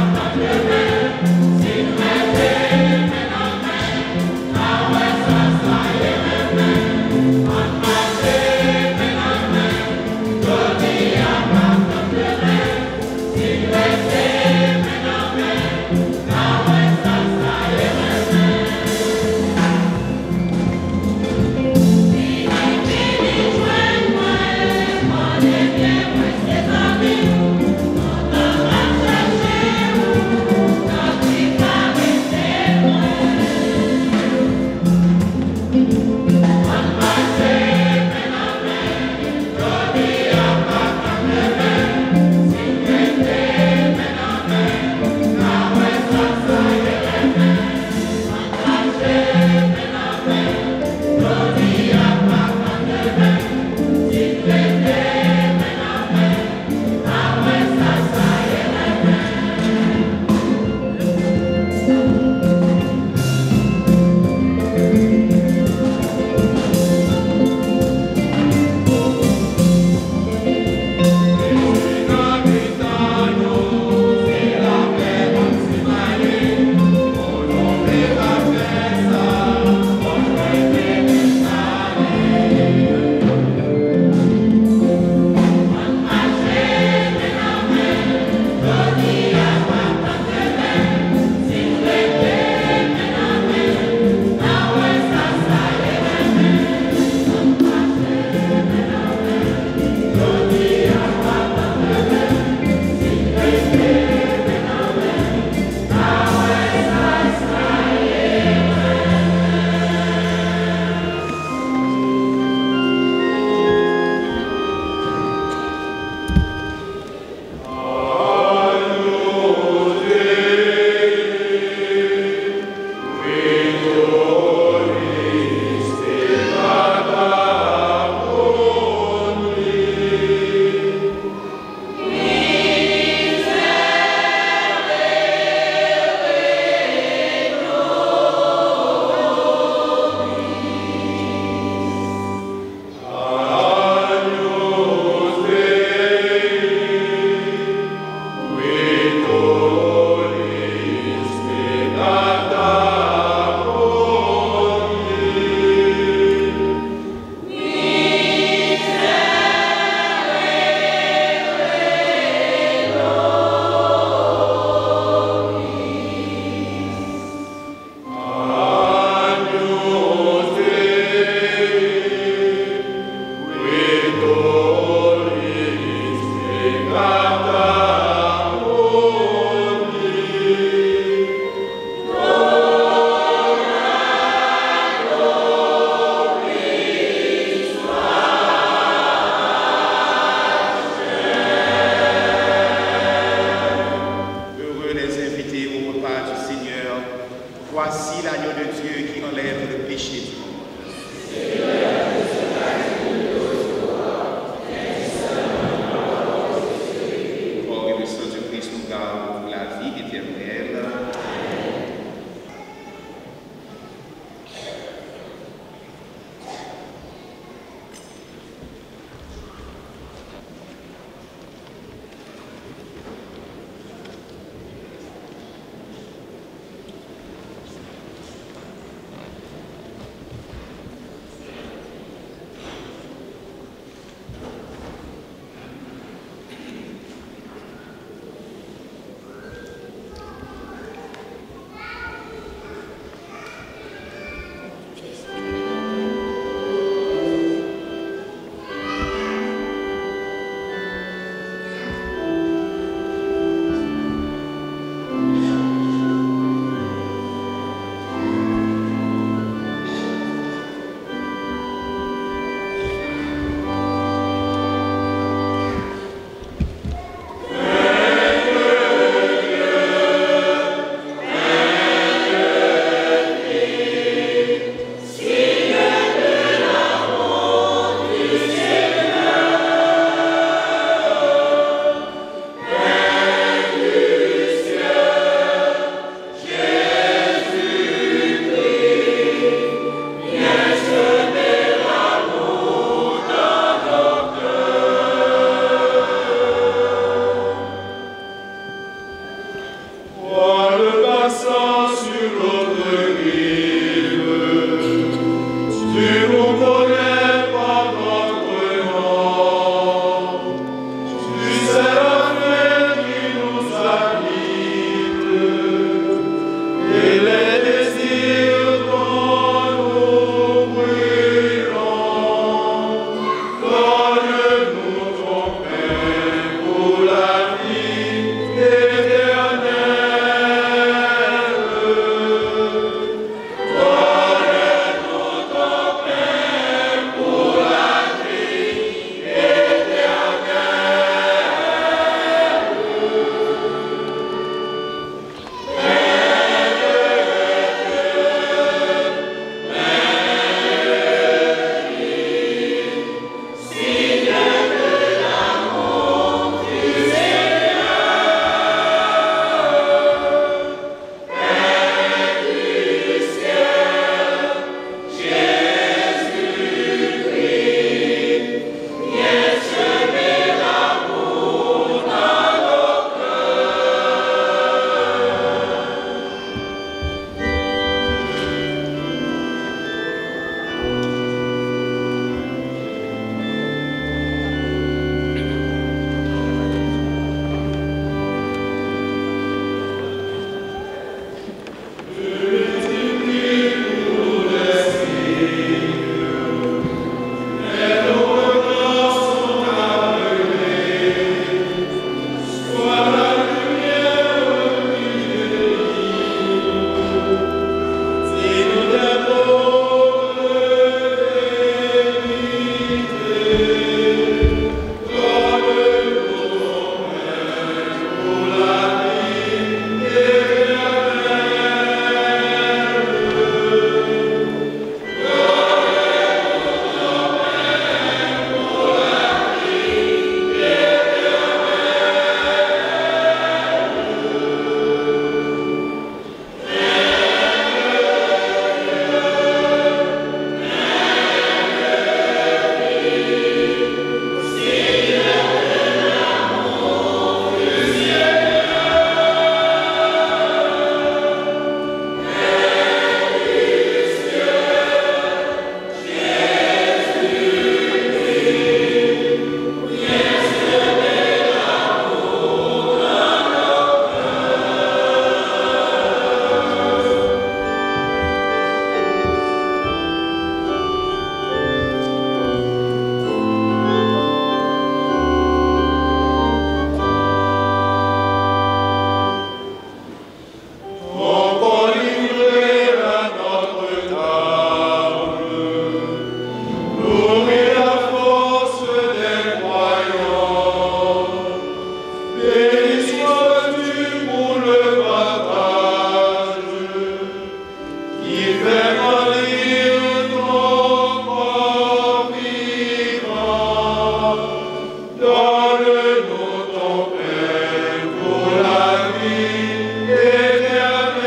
[SPEAKER 9] Donne-nous ton pain pour la vie éternelle.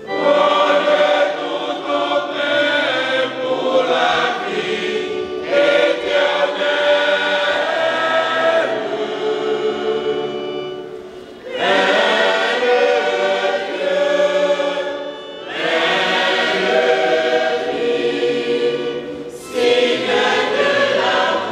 [SPEAKER 9] Donne-nous ton pain pour la vie éternelle. Signe de la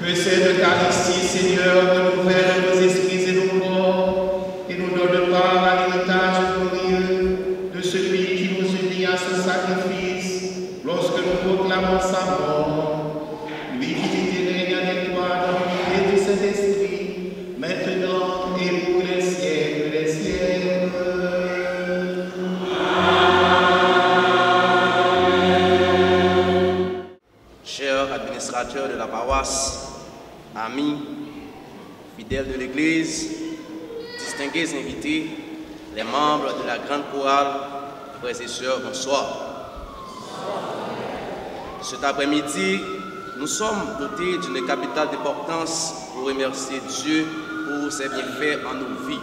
[SPEAKER 2] Que cette Eucharistie, Seigneur, renouvelle nos esprits et nos corps et nous donne part à l'héritage glorieux de celui qui nous unit à ce sacrifice lorsque nous proclamons sa mort. Lui qui vit et règne avec toi dans l'unité du Saint-Esprit, maintenant et pour les siècles des siècles.
[SPEAKER 3] Chers administrateurs de la paroisse, amis, fidèles de l'Église, distingués invités, les membres de la grande chorale, frères et sœurs, bonsoir. Cet après-midi, nous sommes dotés d'une capitale d'importance pour remercier Dieu pour ses bienfaits en nos vies.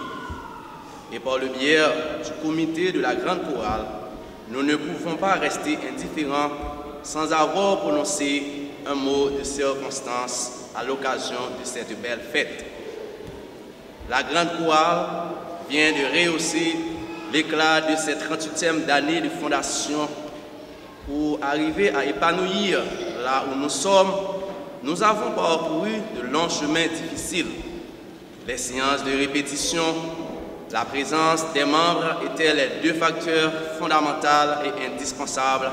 [SPEAKER 3] Et par le biais du comité de la grande chorale, nous ne pouvons pas rester indifférents sans avoir prononcé un mot de circonstance à l'occasion de cette belle fête. La grande chorale vient de rehausser l'éclat de cette 38e année de fondation pour arriver à épanouir là où nous sommes. Nous avons parcouru de longs chemins difficiles. Les séances de répétition, la présence des membres étaient les deux facteurs fondamentaux et indispensables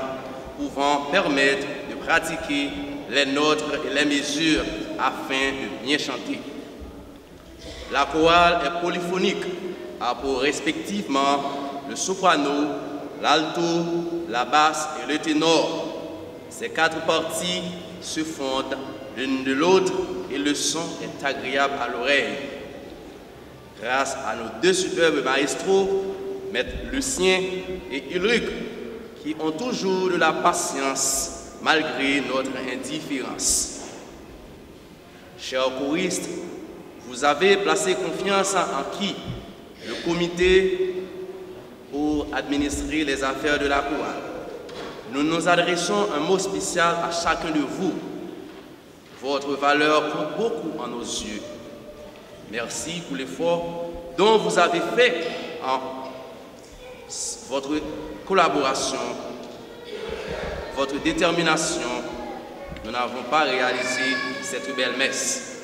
[SPEAKER 3] pouvant permettre de pratiquer les notes et les mesures afin de bien chanter. La chorale est polyphonique, a pour respectivement le soprano, l'alto, la basse et le ténor. Ces quatre parties se fondent l'une de l'autre et le son est agréable à l'oreille. Grâce à nos deux superbes maestros, Maître Lucien et Ulrich, qui ont toujours de la patience malgré notre indifférence. Chers choristes, vous avez placé confiance en qui? Le comité pour administrer les affaires de la chorale. Nous nous adressons un mot spécial à chacun de vous. Votre valeur compte beaucoup en nos yeux. Merci pour l'effort dont vous avez fait en votre collaboration, votre détermination. Nous n'avons pas réalisé cette belle messe.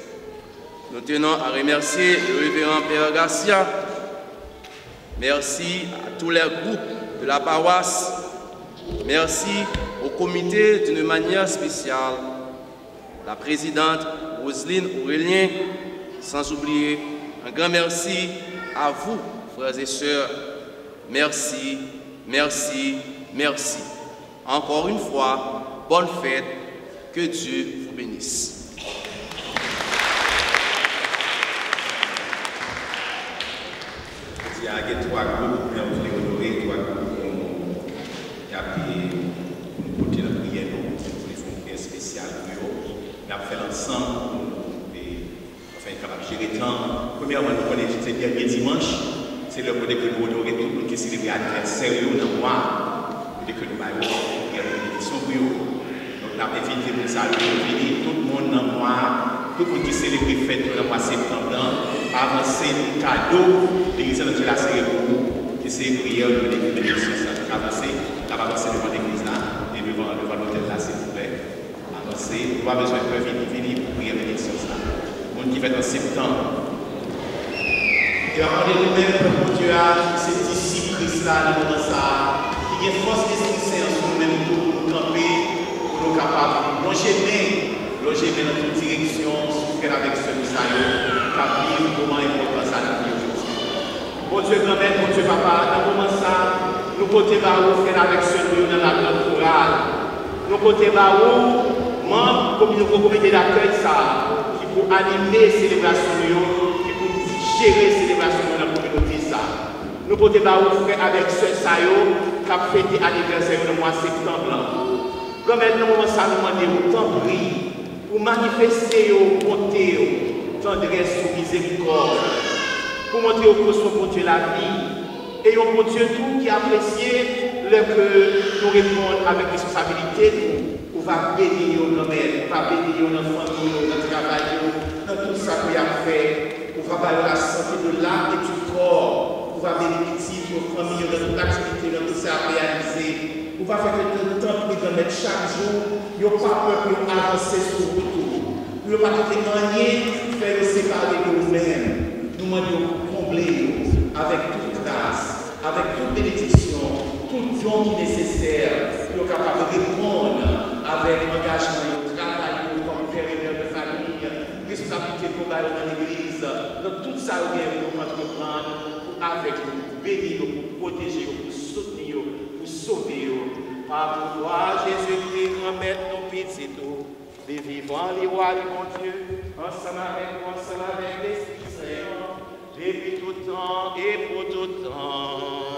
[SPEAKER 3] Nous tenons à remercier le révérend Père Garcia. Merci à tous les groupes de la paroisse. Merci au comité d'une manière spéciale. La présidente Roselyne Aurélien, sans oublier un grand merci à vous, frères et sœurs. Merci, merci, merci. Encore une fois, bonne fête. Que Dieu vous bénisse.
[SPEAKER 10] Il y a trois groupes, mais on voulait honorer trois groupes qui a pris une beauté de prière, nous voulons faire une prière spéciale pour eux. On a fait l'ensemble, enfin, capable de gérer le temps. Premièrement, nous connaissons ce dernier dimanche, c'est le côté que nous honorons tout le monde qui célèbre l'anniversaire dans le mois, que nous avons une bénédiction pour eux. Donc, on a invité pour ça, tout le monde dans le mois, tout le monde qui célèbre les fêtes dans le mois de septembre, avancer le cadeau, l'église de la cérémonie, qui c'est prière de bénédiction, avancer devant l'église là, et devant l'hôtel là, s'il vous plaît. Avancer, on a besoin de venir pour prier bénédiction ça. Le monde qui fait en septembre. Et rendez-nous-mêmes, pour Dieu, c'est ici Christ là, dans ça, qui a force d'esprit saint en nous-mêmes pour nous camper, pour nous capables de loger dans toute direction, souffrir avec ce message, capir comment important ça la vie aujourd'hui. Bon Dieu grand-mère, bon Dieu papa, dans le moment ça, nous côté barreau faire avec ce lieu dans la grande chorale. Nous côté barreau, membres du comité d'accueil ça, qui pour animer la célébration, qui pour gérer la célébration dans la communauté ça. Nous côté barreau frère avec ce ça qui a fêté l'anniversaire du mois de septembre. Grand-mère, dans le moment ça, nous demandons autant prier pour manifester vos bonté, tendresse ou miséricorde, pour montrer au son pour Dieu la vie, et au Dieu tout qui apprécie le que nous répondons avec responsabilité, pour va bénir nos grand-mères, pour va bénir nos familles, notre travail, dans tout ça qu'il a fait, pour va la santé de l'âme et du corps, pour va bénéficier de nos familles, de toute activité, de tout ça réaliser. On va faire que le temps pour mettre chaque jour, il n'y a pas peur pour avancer sur le retour.
[SPEAKER 2] Pour ne pas quitter rien, faire séparer de nous-mêmes. Nous demandons combler avec toute grâce, avec toute bénédiction, tout don qui est nécessaire pour capable de répondre avec engagement, travail comme père et mère de famille, responsabilité pour dans l'église. Donc tout ça, nous devons entreprendre avec nous, pour bénir, pour protéger, pour soutenir, pour sauver. Par toi, Jésus-Christ, remettre nos petits dos, les vivants, les rois, les bons Dieu, ensemble avec l'Esprit Saint, depuis tout temps et pour tout temps.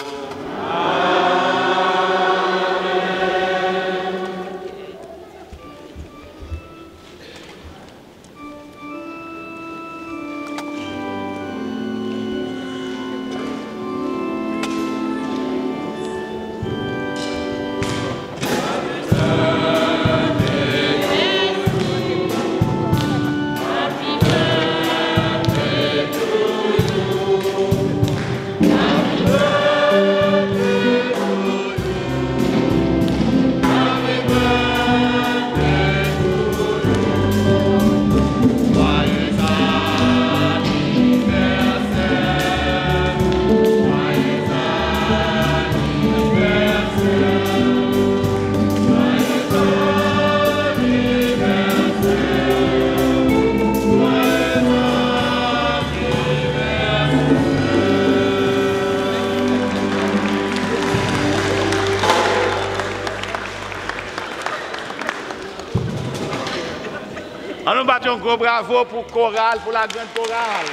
[SPEAKER 10] Nous battons un gros bravo pour Chorale, pour la grande chorale.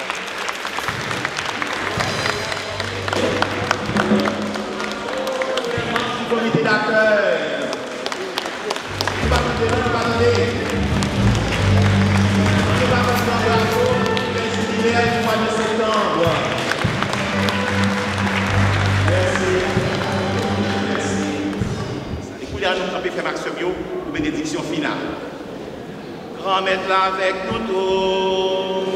[SPEAKER 2] Comité d'accueil. Nous battons un bravo pour les jubilaires du mois de septembre. Merci. Écoutez, nous camper Frère Maxime pour bénédiction finale. Grand maître là avec nous tous.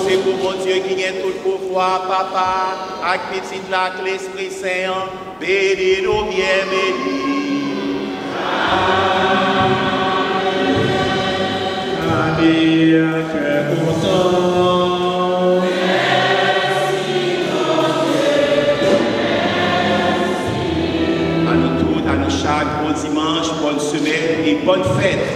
[SPEAKER 2] C'est pour mon Dieu qui gagne tout le pouvoir, papa, avec petite lac, l'Esprit Saint, bénis-nous bien, bénis.
[SPEAKER 8] Allez, à cœur content.
[SPEAKER 10] À nous tous, à nous chaque bon dimanche, bonne semaine et bonne fête.